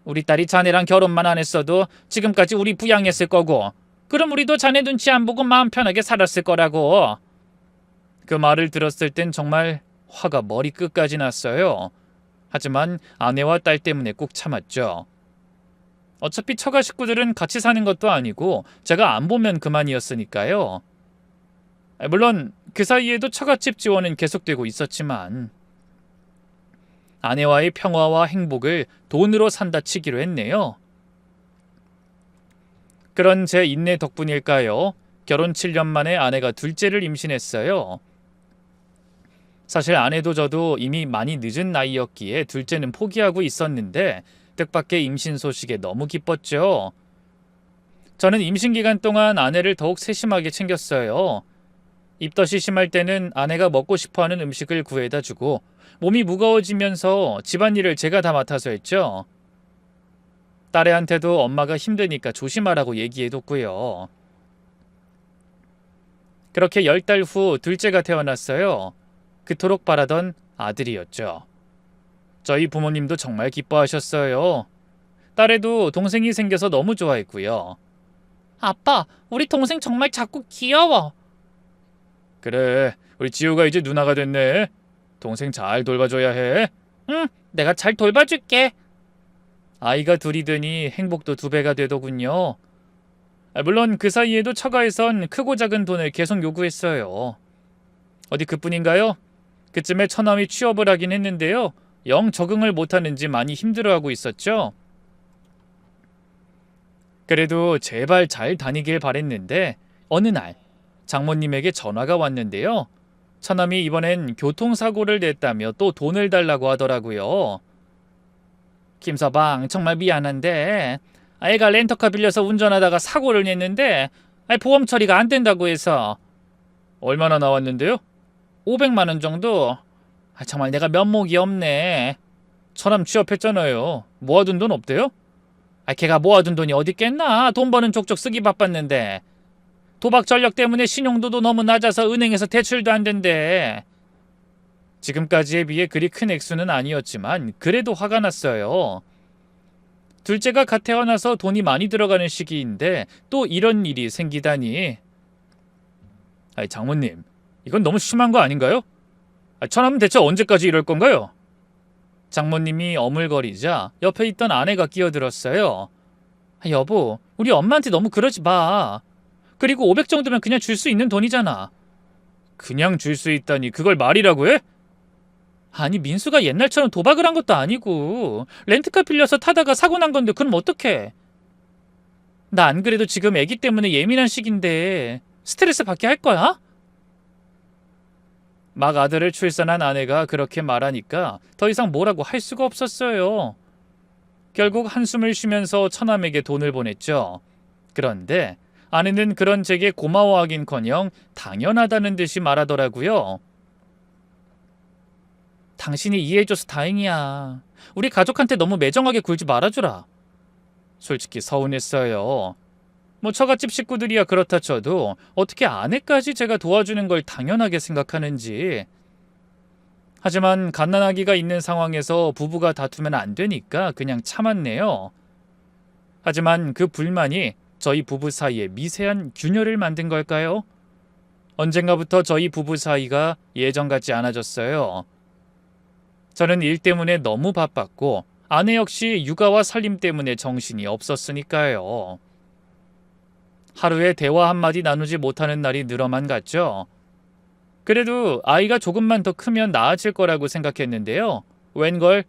우리 딸이 자네랑 결혼만 안 했어도 지금까지 우리 부양했을 거고, 그럼 우리도 자네 눈치 안 보고 마음 편하게 살았을 거라고. 그 말을 들었을 땐 정말 화가 머리끝까지 났어요. 하지만 아내와 딸 때문에 꾹 참았죠. 어차피 처가 식구들은 같이 사는 것도 아니고 제가 안 보면 그만이었으니까요. 물론 그 사이에도 처갓집 지원은 계속되고 있었지만 아내와의 평화와 행복을 돈으로 산다 치기로 했네요. 그런 제 인내 덕분일까요? 결혼 7년 만에 아내가 둘째를 임신했어요. 사실 아내도 저도 이미 많이 늦은 나이였기에 둘째는 포기하고 있었는데 뜻밖의 임신 소식에 너무 기뻤죠. 저는 임신 기간 동안 아내를 더욱 세심하게 챙겼어요. 입덧이 심할 때는 아내가 먹고 싶어하는 음식을 구해다 주고 몸이 무거워지면서 집안일을 제가 다 맡아서 했죠. 딸애한테도 엄마가 힘드니까 조심하라고 얘기해뒀고요. 그렇게 10달 후 둘째가 태어났어요. 그토록 바라던 아들이었죠. 저희 부모님도 정말 기뻐하셨어요. 딸애도 동생이 생겨서 너무 좋아했고요. 아빠, 우리 동생 정말 작고 귀여워. 그래, 우리 지우가 이제 누나가 됐네. 동생 잘 돌봐줘야 해. 응, 내가 잘 돌봐줄게. 아이가 둘이 되니 행복도 2배가 되더군요. 물론 그 사이에도 처가에선 크고 작은 돈을 계속 요구했어요. 어디 그뿐인가요? 그쯤에 처남이 취업을 하긴 했는데요. 영 적응을 못하는지 많이 힘들어하고 있었죠. 그래도 제발 잘 다니길 바랬는데 어느 날 장모님에게 전화가 왔는데요. 처남이 이번엔 교통사고를 냈다며 또 돈을 달라고 하더라고요. 김서방, 정말 미안한데 애가 렌터카 빌려서 운전하다가 사고를 냈는데 보험 처리가 안 된다고 해서. 얼마나 나왔는데요? 500만 원 정도. 정말 내가 면목이 없네. 처남 취업했잖아요. 모아둔 돈 없대요? 걔가 모아둔 돈이 어디 있겠나. 돈 버는 족족 쓰기 바빴는데. 도박 전력 때문에 신용도도 너무 낮아서 은행에서 대출도 안 된대. 지금까지에 비해 그리 큰 액수는 아니었지만 그래도 화가 났어요. 둘째가 갓 태어나서 돈이 많이 들어가는 시기인데 또 이런 일이 생기다니. 장모님, 이건 너무 심한 거 아닌가요? 처남은 대체 언제까지 이럴 건가요? 장모님이 어물거리자 옆에 있던 아내가 끼어들었어요. 여보, 우리 엄마한테 너무 그러지 마. 그리고 500 정도면 그냥 줄 수 있는 돈이잖아. 그냥 줄 수 있다니 그걸 말이라고 해? 아니, 민수가 옛날처럼 도박을 한 것도 아니고 렌트카 빌려서 타다가 사고 난 건데 그럼 어떡해. 나 안 그래도 지금 애기 때문에 예민한 시기인데 스트레스 받게 할 거야? 막 아들을 출산한 아내가 그렇게 말하니까 더 이상 뭐라고 할 수가 없었어요. 결국 한숨을 쉬면서 처남에게 돈을 보냈죠. 그런데 아내는 그런 제게 고마워하긴커녕 당연하다는 듯이 말하더라고요. 당신이 이해해줘서 다행이야. 우리 가족한테 너무 매정하게 굴지 말아주라. 솔직히 서운했어요. 처갓집 식구들이야 그렇다 쳐도 어떻게 아내까지 제가 도와주는 걸 당연하게 생각하는지. 하지만 갓난아기가 있는 상황에서 부부가 다투면 안 되니까 그냥 참았네요. 하지만 그 불만이 저희 부부 사이에 미세한 균열을 만든 걸까요? 언젠가부터 저희 부부 사이가 예전 같지 않아졌어요. 저는 일 때문에 너무 바빴고 아내 역시 육아와 살림 때문에 정신이 없었으니까요. 하루에 대화 한마디 나누지 못하는 날이 늘어만 갔죠. 그래도 아이가 조금만 더 크면 나아질 거라고 생각했는데요. 웬걸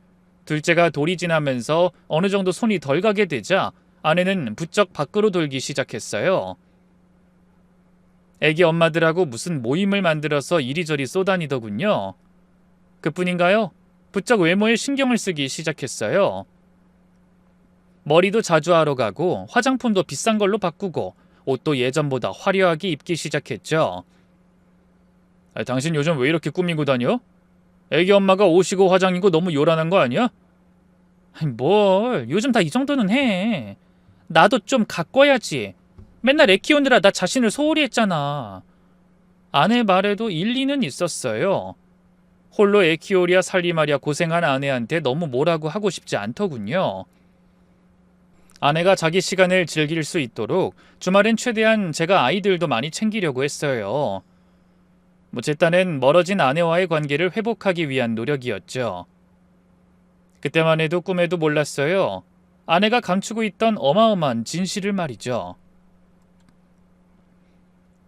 둘째가 돌이 지나면서 어느 정도 손이 덜 가게 되자 아내는 부쩍 밖으로 돌기 시작했어요. 애기 엄마들하고 무슨 모임을 만들어서 이리저리 쏘다니더군요. 그뿐인가요? 부쩍 외모에 신경을 쓰기 시작했어요. 머리도 자주 하러 가고 화장품도 비싼 걸로 바꾸고 옷도 예전보다 화려하게 입기 시작했죠. 당신 요즘 왜 이렇게 꾸미고 다녀? 애기 엄마가 옷이고 화장이고 너무 요란한 거 아니야? 뭘 요즘 다 이 정도는 해. 나도 좀 가꿔야지. 맨날 애 키우느라 나 자신을 소홀히 했잖아. 아내 말에도 일리는 있었어요. 홀로 애 키우랴 살림하랴 고생한 아내한테 너무 뭐라고 하고 싶지 않더군요. 아내가 자기 시간을 즐길 수 있도록 주말엔 최대한 제가 아이들도 많이 챙기려고 했어요. 제 딴엔 멀어진 아내와의 관계를 회복하기 위한 노력이었죠. 그때만 해도 꿈에도 몰랐어요. 아내가 감추고 있던 어마어마한 진실을 말이죠.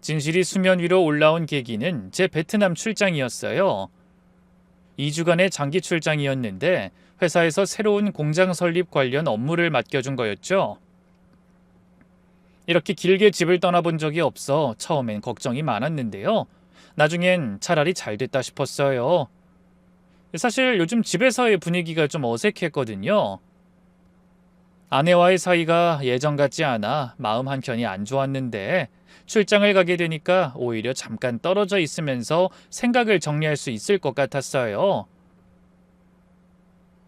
진실이 수면 위로 올라온 계기는 제 베트남 출장이었어요. 2주간의 장기 출장이었는데 회사에서 새로운 공장 설립 관련 업무를 맡겨준 거였죠. 이렇게 길게 집을 떠나본 적이 없어 처음엔 걱정이 많았는데요. 나중엔 차라리 잘 됐다 싶었어요. 사실 요즘 집에서의 분위기가 좀 어색했거든요. 아내와의 사이가 예전 같지 않아 마음 한켠이 안 좋았는데 출장을 가게 되니까 오히려 잠깐 떨어져 있으면서 생각을 정리할 수 있을 것 같았어요.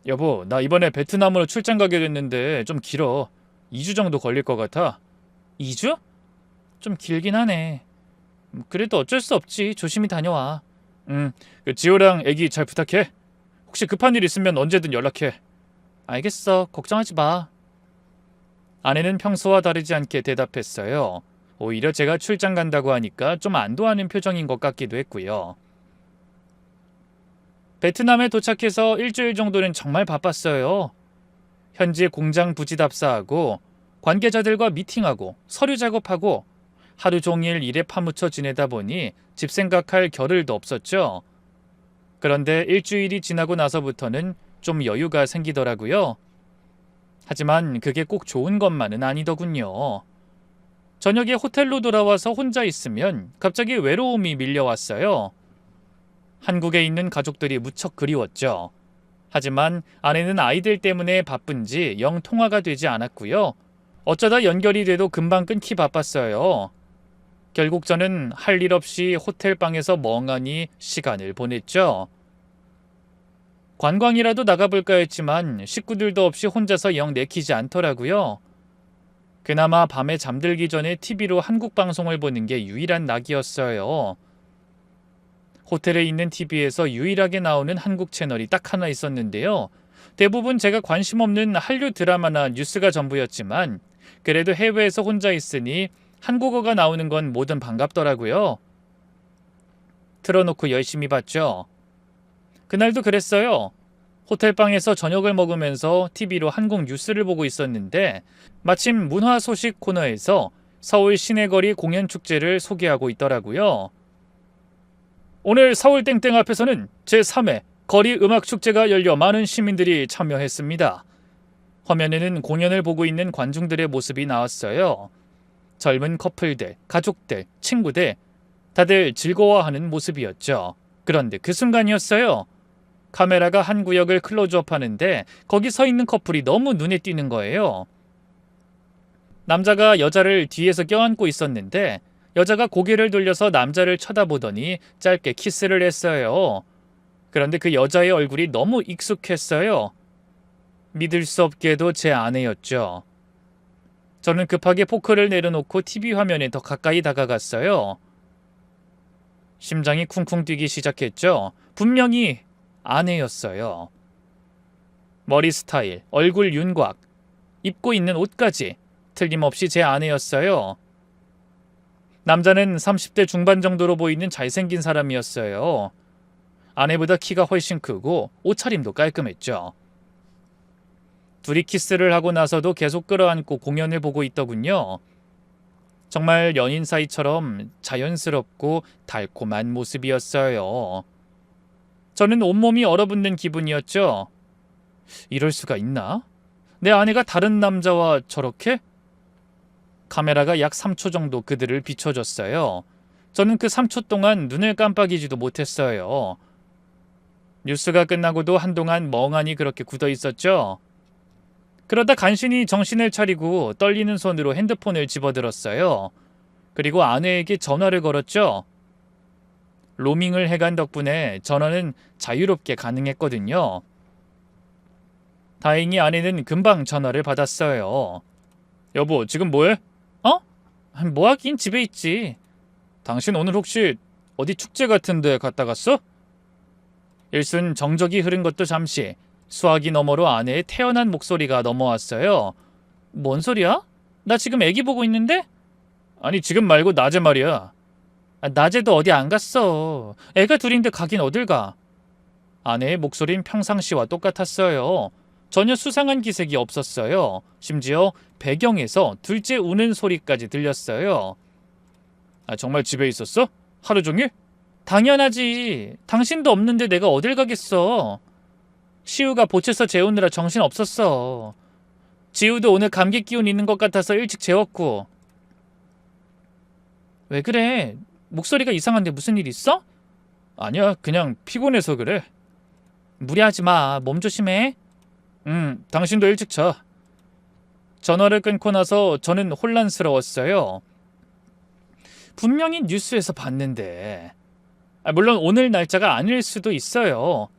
여보, 나 이번에 베트남으로 출장 가게 됐는데 좀 길어. 2주 정도 걸릴 것 같아. 2주? 좀 길긴 하네. 그래도 어쩔 수 없지. 조심히 다녀와. 지호랑 애기 잘 부탁해. 혹시 급한 일 있으면 언제든 연락해. 알겠어. 걱정하지 마. 아내는 평소와 다르지 않게 대답했어요. 오히려 제가 출장 간다고 하니까 좀 안도하는 표정인 것 같기도 했고요. 베트남에 도착해서 일주일 정도는 정말 바빴어요. 현지 공장 부지 답사하고 관계자들과 미팅하고 서류 작업하고 하루 종일 일에 파묻혀 지내다 보니 집 생각할 겨를도 없었죠. 그런데 일주일이 지나고 나서부터는 좀 여유가 생기더라고요. 하지만 그게 꼭 좋은 것만은 아니더군요. 저녁에 호텔로 돌아와서 혼자 있으면 갑자기 외로움이 밀려왔어요. 한국에 있는 가족들이 무척 그리웠죠. 하지만 아내는 아이들 때문에 바쁜지 영 통화가 되지 않았고요. 어쩌다 연결이 돼도 금방 끊기 바빴어요. 결국 저는 할 일 없이 호텔방에서 멍하니 시간을 보냈죠. 관광이라도 나가볼까 했지만 식구들도 없이 혼자서 영 내키지 않더라고요. 그나마 밤에 잠들기 전에 TV로 한국 방송을 보는 게 유일한 낙이었어요. 호텔에 있는 TV에서 유일하게 나오는 한국 채널이 딱 하나 있었는데요. 대부분 제가 관심 없는 한류 드라마나 뉴스가 전부였지만 그래도 해외에서 혼자 있으니 한국어가 나오는 건 뭐든 반갑더라고요. 틀어놓고 열심히 봤죠. 그날도 그랬어요. 호텔방에서 저녁을 먹으면서 TV로 한국 뉴스를 보고 있었는데 마침 문화 소식 코너에서 서울 시내거리 공연축제를 소개하고 있더라고요. 오늘 서울 땡땡 앞에서는 제3회 거리 음악축제가 열려 많은 시민들이 참여했습니다. 화면에는 공연을 보고 있는 관중들의 모습이 나왔어요. 젊은 커플들, 가족들, 친구들 다들 즐거워하는 모습이었죠. 그런데 그 순간이었어요. 카메라가 한 구역을 클로즈업 하는데 거기 서 있는 커플이 너무 눈에 띄는 거예요. 남자가 여자를 뒤에서 껴안고 있었는데 여자가 고개를 돌려서 남자를 쳐다보더니 짧게 키스를 했어요. 그런데 그 여자의 얼굴이 너무 익숙했어요. 믿을 수 없게도 제 아내였죠. 저는 급하게 포크를 내려놓고 TV 화면에 더 가까이 다가갔어요. 심장이 쿵쿵 뛰기 시작했죠. 분명히 아내였어요. 머리 스타일, 얼굴 윤곽, 입고 있는 옷까지 틀림없이 제 아내였어요. 남자는 30대 중반 정도로 보이는 잘생긴 사람이었어요. 아내보다 키가 훨씬 크고 옷차림도 깔끔했죠. 둘이 키스를 하고 나서도 계속 끌어안고 공연을 보고 있더군요. 정말 연인 사이처럼 자연스럽고 달콤한 모습이었어요. 저는 온몸이 얼어붙는 기분이었죠. 이럴 수가 있나? 내 아내가 다른 남자와 저렇게? 카메라가 약 3초 정도 그들을 비춰줬어요. 저는 그 3초 동안 눈을 깜빡이지도 못했어요. 뉴스가 끝나고도 한동안 멍하니 그렇게 굳어 있었죠. 그러다 간신히 정신을 차리고 떨리는 손으로 핸드폰을 집어들었어요. 그리고 아내에게 전화를 걸었죠. 로밍을 해간 덕분에 전화는 자유롭게 가능했거든요. 다행히 아내는 금방 전화를 받았어요. 여보, 지금 뭐해? 어? 뭐 하긴 집에 있지. 당신 오늘 혹시 어디 축제 같은 데 갔다 갔어? 일순 정적이 흐른 것도 잠시, 수화기 너머로 아내의 태연한 목소리가 넘어왔어요. 뭔 소리야? 나 지금 애기 보고 있는데? 아니, 지금 말고 낮에 말이야. 낮에도 어디 안 갔어. 애가 둘인데 가긴 어딜 가. 아내의 목소린 평상시와 똑같았어요. 전혀 수상한 기색이 없었어요. 심지어 배경에서 둘째 우는 소리까지 들렸어요. 정말 집에 있었어? 하루 종일? 당연하지. 당신도 없는데 내가 어딜 가겠어. 시우가 보채서 재우느라 정신 없었어. 지우도 오늘 감기 기운 있는 것 같아서 일찍 재웠고. 왜 그래? 목소리가 이상한데 무슨 일 있어? 아니야, 그냥 피곤해서 그래. 무리하지 마. 몸 조심해. 당신도 일찍 자. 전화를 끊고 나서 저는 혼란스러웠어요. 분명히 뉴스에서 봤는데. 물론 오늘 날짜가 아닐 수도 있어요.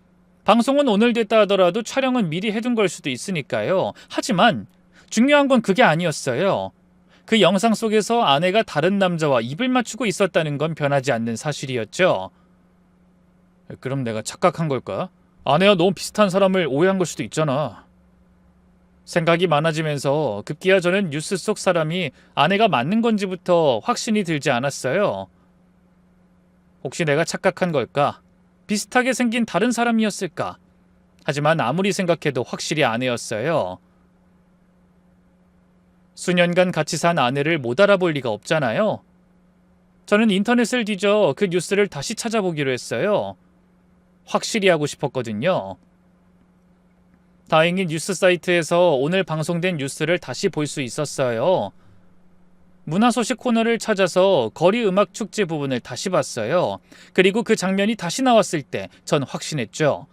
방송은 오늘 됐다 하더라도 촬영은 미리 해둔 걸 수도 있으니까요. 하지만 중요한 건 그게 아니었어요. 그 영상 속에서 아내가 다른 남자와 입을 맞추고 있었다는 건 변하지 않는 사실이었죠. 그럼 내가 착각한 걸까? 아내와 너무 비슷한 사람을 오해한 걸 수도 있잖아. 생각이 많아지면서 급기야 저는 뉴스 속 사람이 아내가 맞는 건지부터 확신이 들지 않았어요. 혹시 내가 착각한 걸까? 비슷하게 생긴 다른 사람이었을까? 하지만 아무리 생각해도 확실히 아내였어요. 수년간 같이 산 아내를 못 알아볼 리가 없잖아요. 저는 인터넷을 뒤져 그 뉴스를 다시 찾아보기로 했어요. 확실히 하고 싶었거든요. 다행히 뉴스 사이트에서 오늘 방송된 뉴스를 다시 볼 수 있었어요. 문화소식 코너를 찾아서 거리 음악 축제 부분을 다시 봤어요. 그리고 그 장면이 다시 나왔을 때 전 확신했죠.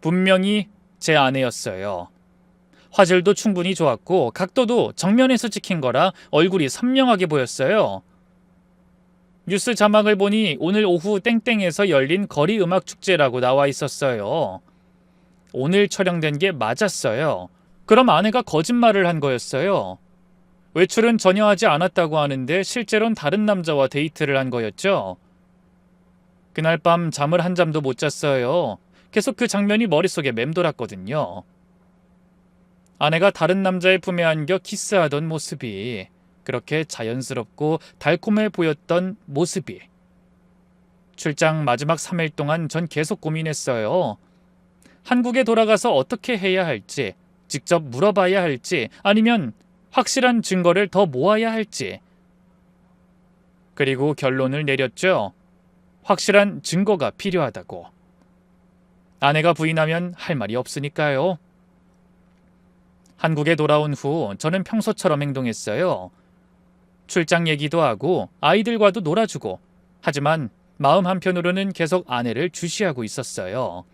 분명히 제 아내였어요. 화질도 충분히 좋았고 각도도 정면에서 찍힌 거라 얼굴이 선명하게 보였어요. 뉴스 자막을 보니 오늘 오후 땡땡에서 열린 거리 음악 축제라고 나와 있었어요. 오늘 촬영된 게 맞았어요. 그럼 아내가 거짓말을 한 거였어요. 외출은 전혀 하지 않았다고 하는데 실제로는 다른 남자와 데이트를 한 거였죠. 그날 밤 잠을 한 잠도 못 잤어요. 계속 그 장면이 머릿속에 맴돌았거든요. 아내가 다른 남자의 품에 안겨 키스하던 모습이, 그렇게 자연스럽고 달콤해 보였던 모습이. 출장 마지막 3일 동안 전 계속 고민했어요. 한국에 돌아가서 어떻게 해야 할지, 직접 물어봐야 할지, 아니면 확실한 증거를 더 모아야 할지. 그리고 결론을 내렸죠. 확실한 증거가 필요하다고. 아내가 부인하면 할 말이 없으니까요. 한국에 돌아온 후 저는 평소처럼 행동했어요. 출장 얘기도 하고 아이들과도 놀아주고, 하지만 마음 한편으로는 계속 아내를 주시하고 있었어요.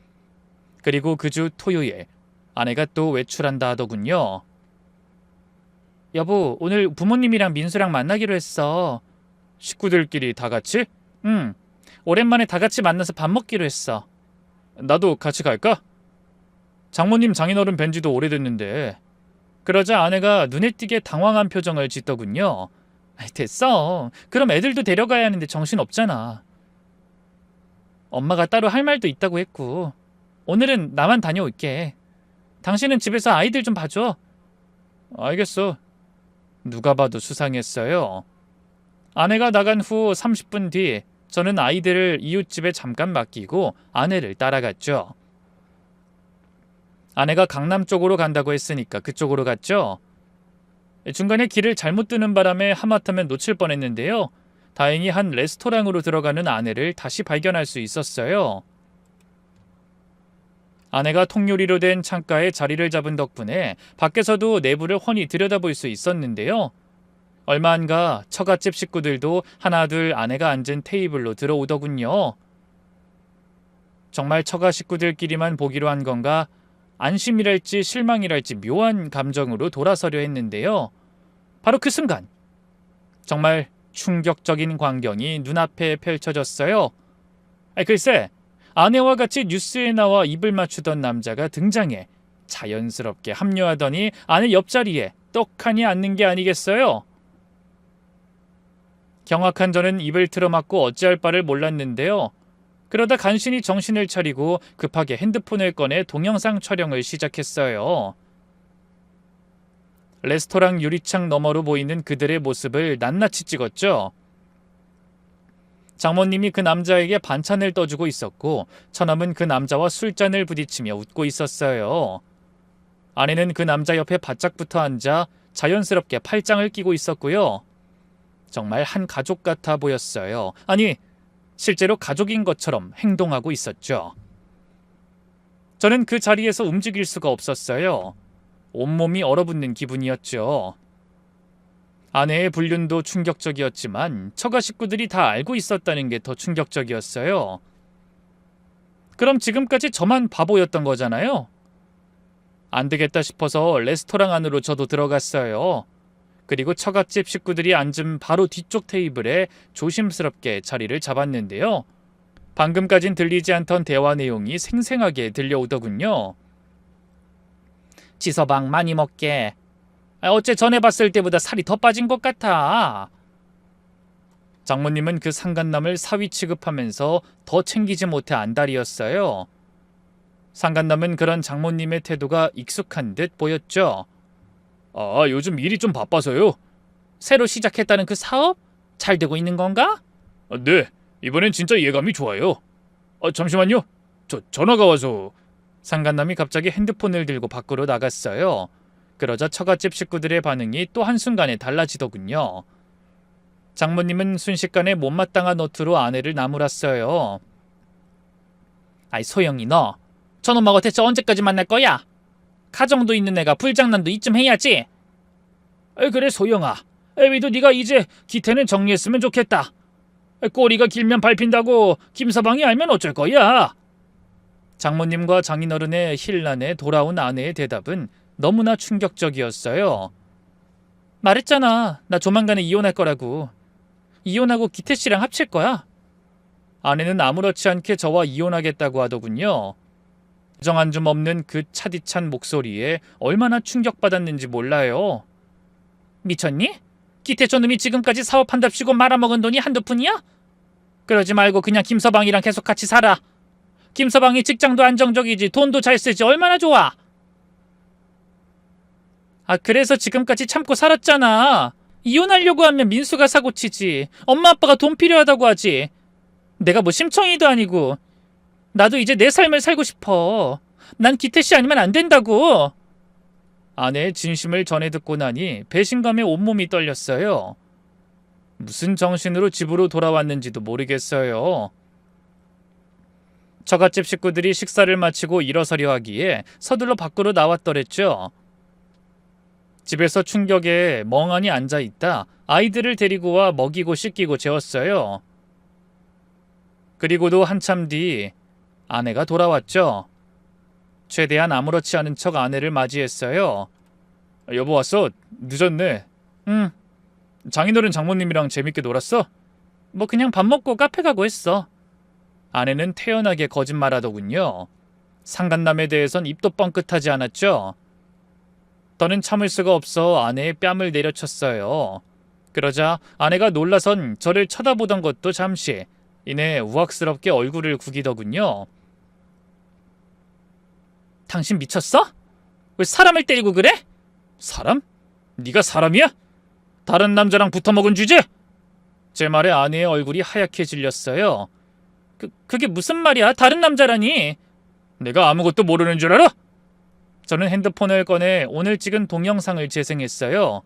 그리고 그 주 토요일, 아내가 또 외출한다 하더군요. 여보, 오늘 부모님이랑 민수랑 만나기로 했어. 식구들끼리 다 같이? 응. 오랜만에 다 같이 만나서 밥 먹기로 했어. 나도 같이 갈까? 장모님 장인어른 뵌 지도 오래됐는데. 그러자 아내가 눈에 띄게 당황한 표정을 짓더군요. 됐어. 그럼 애들도 데려가야 하는데 정신 없잖아. 엄마가 따로 할 말도 있다고 했고. 오늘은 나만 다녀올게. 당신은 집에서 아이들 좀 봐줘. 알겠어. 누가 봐도 수상했어요. 아내가 나간 후 30분 뒤 저는 아이들을 이웃집에 잠깐 맡기고 아내를 따라갔죠. 아내가 강남 쪽으로 간다고 했으니까 그쪽으로 갔죠. 중간에 길을 잘못 뜨는 바람에 하마터면 놓칠 뻔했는데요. 다행히 한 레스토랑으로 들어가는 아내를 다시 발견할 수 있었어요. 아내가 통유리로 된 창가에 자리를 잡은 덕분에 밖에서도 내부를 훤히 들여다볼 수 있었는데요. 얼마 안 가 처갓집 식구들도 하나둘 아내가 앉은 테이블로 들어오더군요. 정말 처가 식구들끼리만 보기로 한 건가 안심이랄지 실망이랄지 묘한 감정으로 돌아서려 했는데요. 바로 그 순간 정말 충격적인 광경이 눈앞에 펼쳐졌어요. 글쎄, 아내와 같이 뉴스에 나와 입을 맞추던 남자가 등장해 자연스럽게 합류하더니 아내 옆자리에 떡하니 앉는 게 아니겠어요? 경악한 저는 입을 틀어막고 어찌할 바를 몰랐는데요. 그러다 간신히 정신을 차리고 급하게 핸드폰을 꺼내 동영상 촬영을 시작했어요. 레스토랑 유리창 너머로 보이는 그들의 모습을 낱낱이 찍었죠. 장모님이 그 남자에게 반찬을 떠주고 있었고 처남은 그 남자와 술잔을 부딪히며 웃고 있었어요. 아내는 그 남자 옆에 바짝 붙어 앉아 자연스럽게 팔짱을 끼고 있었고요. 정말 한 가족 같아 보였어요. 아니, 실제로 가족인 것처럼 행동하고 있었죠. 저는 그 자리에서 움직일 수가 없었어요. 온몸이 얼어붙는 기분이었죠. 아내의 불륜도 충격적이었지만 처가 식구들이 다 알고 있었다는 게 더 충격적이었어요. 그럼 지금까지 저만 바보였던 거잖아요. 안 되겠다 싶어서 레스토랑 안으로 저도 들어갔어요. 그리고 처갓집 식구들이 앉은 바로 뒤쪽 테이블에 조심스럽게 자리를 잡았는데요. 방금까진 들리지 않던 대화 내용이 생생하게 들려오더군요. 지서방 많이 먹게. 어째 전에 봤을 때보다 살이 더 빠진 것 같아. 장모님은 그 상간남을 사위 취급하면서 더 챙기지 못해 안달이었어요. 상간남은 그런 장모님의 태도가 익숙한 듯 보였죠. 요즘 일이 좀 바빠서요. 새로 시작했다는 그 사업? 잘 되고 있는 건가? 네, 이번엔 진짜 예감이 좋아요. 잠시만요. 전화가 와서. 상간남이 갑자기 핸드폰을 들고 밖으로 나갔어요. 그러자 처갓집 식구들의 반응이 또 한순간에 달라지더군요. 장모님은 순식간에 못마땅한 노트로 아내를 나무랐어요. 아이 소영이 너 저놈하고 대체 언제까지 만날 거야? 가정도 있는 애가 불장난도 이쯤 해야지. 그래 소영아, 애비도 네가 이제 기태는 정리했으면 좋겠다. 꼬리가 길면 밟힌다고 김서방이 알면 어쩔 거야. 장모님과 장인어른의 힐난에 돌아온 아내의 대답은 너무나 충격적이었어요. 말했잖아. 나 조만간에 이혼할 거라고. 이혼하고 기태씨랑 합칠 거야. 아내는 아무렇지 않게 저와 이혼하겠다고 하더군요. 정한 줌 없는 그 차디찬 목소리에 얼마나 충격받았는지 몰라요. 미쳤니? 기태 저놈이 지금까지 사업한답시고 말아먹은 돈이 한두 푼이야? 그러지 말고 그냥 김서방이랑 계속 같이 살아. 김서방이 직장도 안정적이지 돈도 잘 쓰지 얼마나 좋아. 그래서 지금까지 참고 살았잖아. 이혼하려고 하면 민수가 사고치지. 엄마 아빠가 돈 필요하다고 하지. 내가 뭐 심청이도 아니고. 나도 이제 내 삶을 살고 싶어. 난 기태씨 아니면 안 된다고. 아내의 진심을 전해 듣고 나니 배신감에 온몸이 떨렸어요. 무슨 정신으로 집으로 돌아왔는지도 모르겠어요. 처갓집 식구들이 식사를 마치고 일어서려 하기에 서둘러 밖으로 나왔더랬죠. 집에서 충격에 멍하니 앉아있다 아이들을 데리고 와 먹이고 씻기고 재웠어요. 그리고도 한참 뒤 아내가 돌아왔죠. 최대한 아무렇지 않은 척 아내를 맞이했어요. 여보 왔어? 늦었네. 응. 장인어른 장모님이랑 재밌게 놀았어? 뭐 그냥 밥 먹고 카페 가고 했어. 아내는 태연하게 거짓말하더군요. 상간남에 대해선 입도 뻥끗하지 않았죠. 저는 참을 수가 없어 아내의 뺨을 내려쳤어요. 그러자 아내가 놀라선 저를 쳐다보던 것도 잠시 이내 우악스럽게 얼굴을 구기더군요. 당신 미쳤어? 왜 사람을 때리고 그래? 사람? 네가 사람이야? 다른 남자랑 붙어먹은 주제? 제 말에 아내의 얼굴이 하얗게 질렸어요. 그게 무슨 말이야? 다른 남자라니. 내가 아무것도 모르는 줄 알아? 저는 핸드폰을 꺼내 오늘 찍은 동영상을 재생했어요.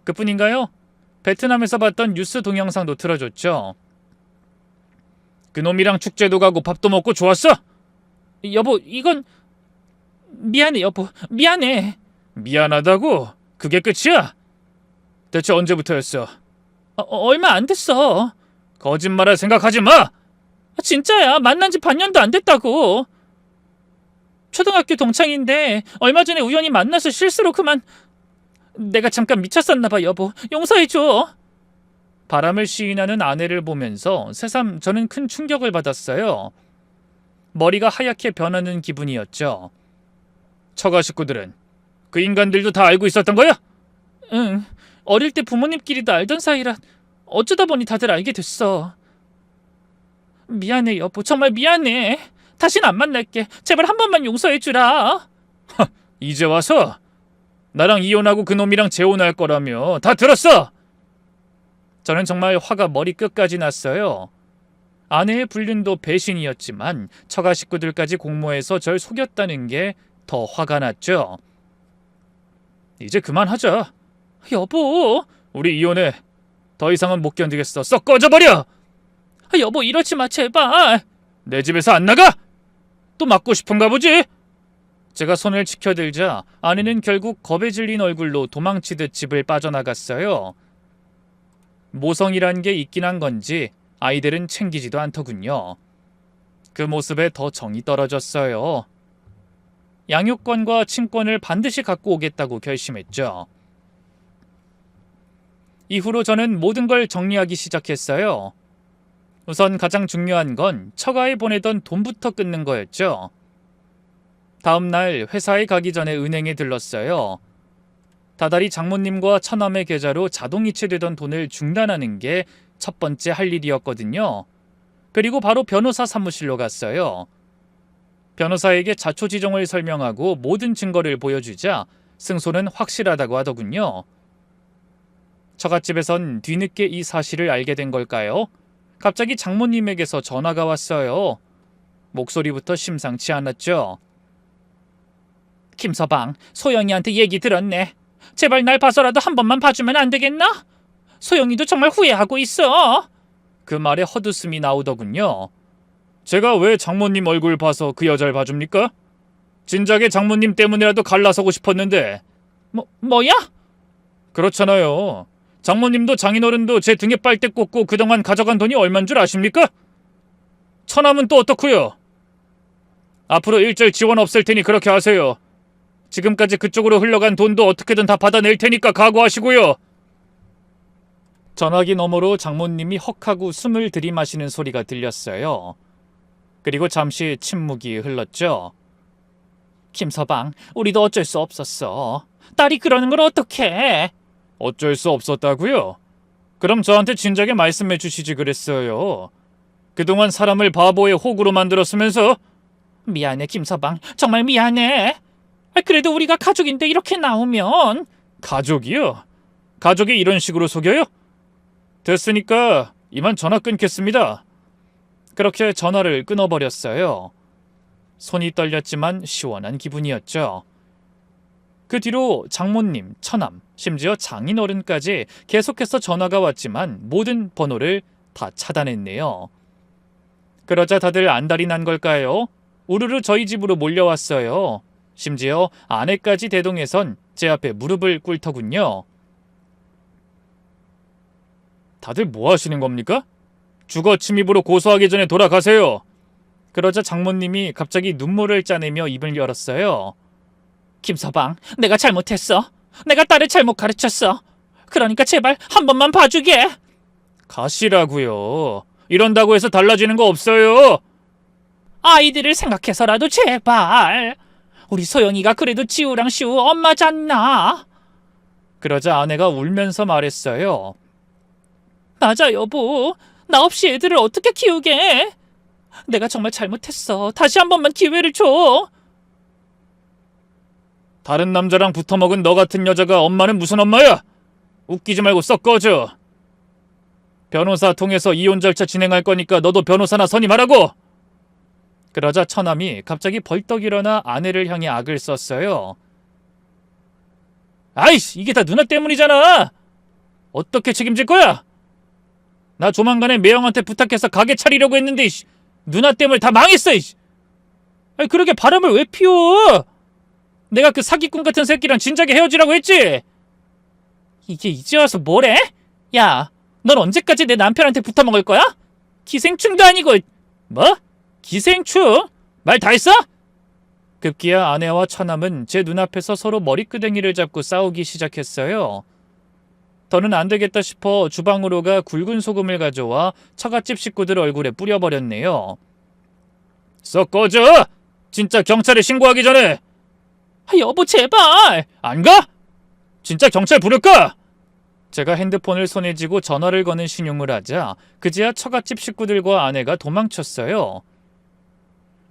그뿐인가요? 베트남에서 봤던 뉴스 동영상도 틀어줬죠. 그놈이랑 축제도 가고 밥도 먹고 좋았어? 여보, 이건... 미안해 여보, 미안해. 미안하다고? 그게 끝이야? 대체 언제부터였어? 얼마 안 됐어. 거짓말할 생각하지 마! 진짜야. 만난 지 반년도 안 됐다고. 초등학교 동창인데 얼마 전에 우연히 만나서 실수로 그만... 내가 잠깐 미쳤었나 봐, 여보. 용서해줘. 바람을 시인하는 아내를 보면서 새삼 저는 큰 충격을 받았어요. 머리가 하얗게 변하는 기분이었죠. 처가 식구들은 그 인간들도 다 알고 있었던 거야? 응. 어릴 때 부모님끼리도 알던 사이라 어쩌다 보니 다들 알게 됐어. 미안해, 여보. 정말 미안해. 다신 안 만날게. 제발 한 번만 용서해주라. 이제 와서? 나랑 이혼하고 그놈이랑 재혼할 거라며. 다 들었어! 저는 정말 화가 머리끝까지 났어요. 아내의 불륜도 배신이었지만 처가 식구들까지 공모해서 절 속였다는 게 더 화가 났죠. 이제 그만하자. 여보. 우리 이혼해. 더 이상은 못 견디겠어. 썩 꺼져버려! 여보, 이러지 마, 제발. 내 집에서 안 나가? 또 맞고 싶은가 보지? 제가 손을 치켜들자 아내는 결국 겁에 질린 얼굴로 도망치듯 집을 빠져나갔어요. 모성이란 게 있긴 한 건지 아이들은 챙기지도 않더군요. 그 모습에 더 정이 떨어졌어요. 양육권과 친권을 반드시 갖고 오겠다고 결심했죠. 이후로 저는 모든 걸 정리하기 시작했어요. 우선 가장 중요한 건 처가에 보내던 돈부터 끊는 거였죠. 다음 날 회사에 가기 전에 은행에 들렀어요. 다달이 장모님과 처남의 계좌로 자동이체되던 돈을 중단하는 게 첫 번째 할 일이었거든요. 그리고 바로 변호사 사무실로 갔어요. 변호사에게 자초지종을 설명하고 모든 증거를 보여주자 승소는 확실하다고 하더군요. 처갓집에선 뒤늦게 이 사실을 알게 된 걸까요? 갑자기 장모님에게서 전화가 왔어요. 목소리부터 심상치 않았죠. 김서방, 소영이한테 얘기 들었네. 제발 날 봐서라도 한 번만 봐주면 안 되겠나? 소영이도 정말 후회하고 있어. 그 말에 헛웃음이 나오더군요. 제가 왜 장모님 얼굴 봐서 그 여자를 봐줍니까? 진작에 장모님 때문이라도 갈라서고 싶었는데. 뭐야? 그렇잖아요. 장모님도 장인어른도 제 등에 빨대 꽂고 그동안 가져간 돈이 얼만 줄 아십니까? 처남은 또 어떻고요? 앞으로 일절 지원 없을 테니 그렇게 하세요. 지금까지 그쪽으로 흘러간 돈도 어떻게든 다 받아낼 테니까 각오하시고요. 전화기 너머로 장모님이 헉하고 숨을 들이마시는 소리가 들렸어요. 그리고 잠시 침묵이 흘렀죠. 김서방, 우리도 어쩔 수 없었어. 딸이 그러는 걸 어떡해? 어쩔 수 없었다고요? 그럼 저한테 진작에 말씀해 주시지 그랬어요. 그동안 사람을 바보의 호구로 만들었으면서. 미안해, 김서방. 정말 미안해. 그래도 우리가 가족인데 이렇게 나오면. 가족이요? 가족이 이런 식으로 속여요? 됐으니까 이만 전화 끊겠습니다. 그렇게 전화를 끊어버렸어요. 손이 떨렸지만 시원한 기분이었죠. 그 뒤로 장모님, 처남, 심지어 장인어른까지 계속해서 전화가 왔지만 모든 번호를 다 차단했네요. 그러자 다들 안달이 난 걸까요? 우르르 저희 집으로 몰려왔어요. 심지어 아내까지 대동해선 제 앞에 무릎을 꿇더군요. 다들 뭐 하시는 겁니까? 주거 침입으로 고소하기 전에 돌아가세요. 그러자 장모님이 갑자기 눈물을 짜내며 입을 열었어요. 김서방, 내가 잘못했어. 내가 딸을 잘못 가르쳤어. 그러니까 제발 한 번만 봐주게. 가시라고요. 이런다고 해서 달라지는 거 없어요. 아이들을 생각해서라도 제발. 우리 소영이가 그래도 지우랑 시우 엄마잖나. 그러자 아내가 울면서 말했어요. 맞아, 여보. 나 없이 애들을 어떻게 키우게? 내가 정말 잘못했어. 다시 한 번만 기회를 줘. 다른 남자랑 붙어먹은 너 같은 여자가 엄마는 무슨 엄마야? 웃기지 말고 썩 꺼져. 변호사 통해서 이혼 절차 진행할 거니까 너도 변호사나 선임하라고. 그러자 처남이 갑자기 벌떡 일어나 아내를 향해 악을 썼어요. 아이씨, 이게 다 누나 때문이잖아. 어떻게 책임질 거야? 나 조만간에 매형한테 부탁해서 가게 차리려고 했는데 누나 때문에 다 망했어. 아니, 그러게 바람을 왜 피워? 내가 그 사기꾼 같은 새끼랑 진작에 헤어지라고 했지. 이게 이제 와서 뭐래? 야, 넌 언제까지 내 남편한테 붙어먹을 거야? 기생충도 아니고. 뭐? 기생충? 말 다 했어? 급기야 아내와 처남은 제 눈앞에서 서로 머리끄댕이를 잡고 싸우기 시작했어요. 더는 안 되겠다 싶어 주방으로 가 굵은 소금을 가져와 처갓집 식구들 얼굴에 뿌려버렸네요. 썩 꺼져! 진짜 경찰에 신고하기 전에! 여보 제발! 안 가? 진짜 경찰 부를까? 제가 핸드폰을 손에 쥐고 전화를 거는 신용을 하자 그제야 처갓집 식구들과 아내가 도망쳤어요.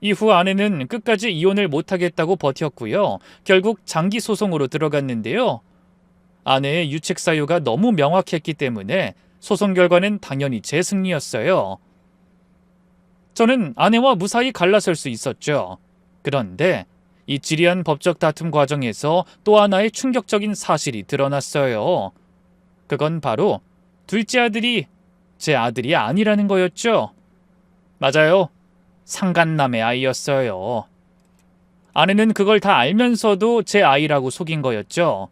이후 아내는 끝까지 이혼을 못하겠다고 버텼고요. 결국 장기 소송으로 들어갔는데요. 아내의 유책 사유가 너무 명확했기 때문에 소송 결과는 당연히 제 승리였어요. 저는 아내와 무사히 갈라설 수 있었죠. 그런데 이 지리한 법적 다툼 과정에서 또 하나의 충격적인 사실이 드러났어요. 그건 바로 둘째 아들이 제 아들이 아니라는 거였죠. 맞아요. 상간남의 아이였어요. 아내는 그걸 다 알면서도 제 아이라고 속인 거였죠.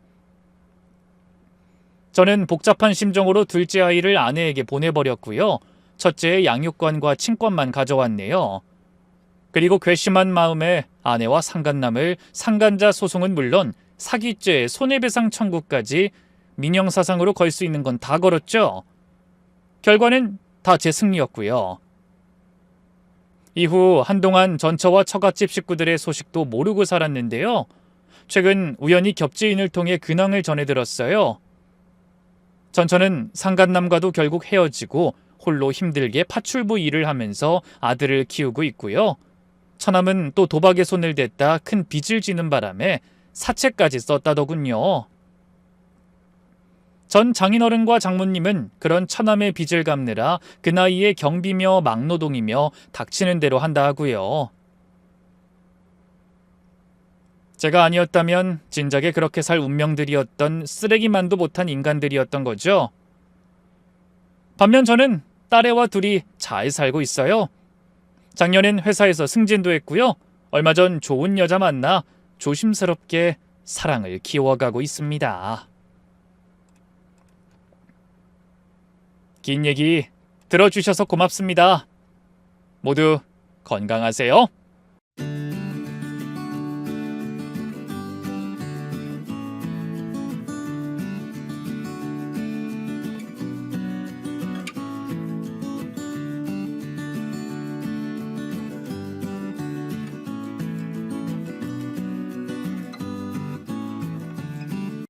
저는 복잡한 심정으로 둘째 아이를 아내에게 보내버렸고요. 첫째의 양육권과 친권만 가져왔네요. 그리고 괘씸한 마음에 아내와 상간남을 상간자 소송은 물론 사기죄, 손해배상 청구까지 민형사상으로 걸 수 있는 건 다 걸었죠. 결과는 다 제 승리였고요. 이후 한동안 전처와 처갓집 식구들의 소식도 모르고 살았는데요. 최근 우연히 겹지인을 통해 근황을 전해 들었어요. 전처는 상간남과도 결국 헤어지고 홀로 힘들게 파출부 일을 하면서 아들을 키우고 있고요. 처남은 또 도박에 손을 댔다 큰 빚을 지는 바람에 사채까지 썼다더군요. 전 장인어른과 장모님은 그런 처남의 빚을 갚느라 그 나이에 경비며 막노동이며 닥치는 대로 한다 하고요. 제가 아니었다면 진작에 그렇게 살 운명들이었던 쓰레기만도 못한 인간들이었던 거죠. 반면 저는 딸애와 둘이 잘 살고 있어요. 작년엔 회사에서 승진도 했고요. 얼마 전 좋은 여자 만나 조심스럽게 사랑을 키워가고 있습니다. 긴 얘기 들어주셔서 고맙습니다. 모두 건강하세요.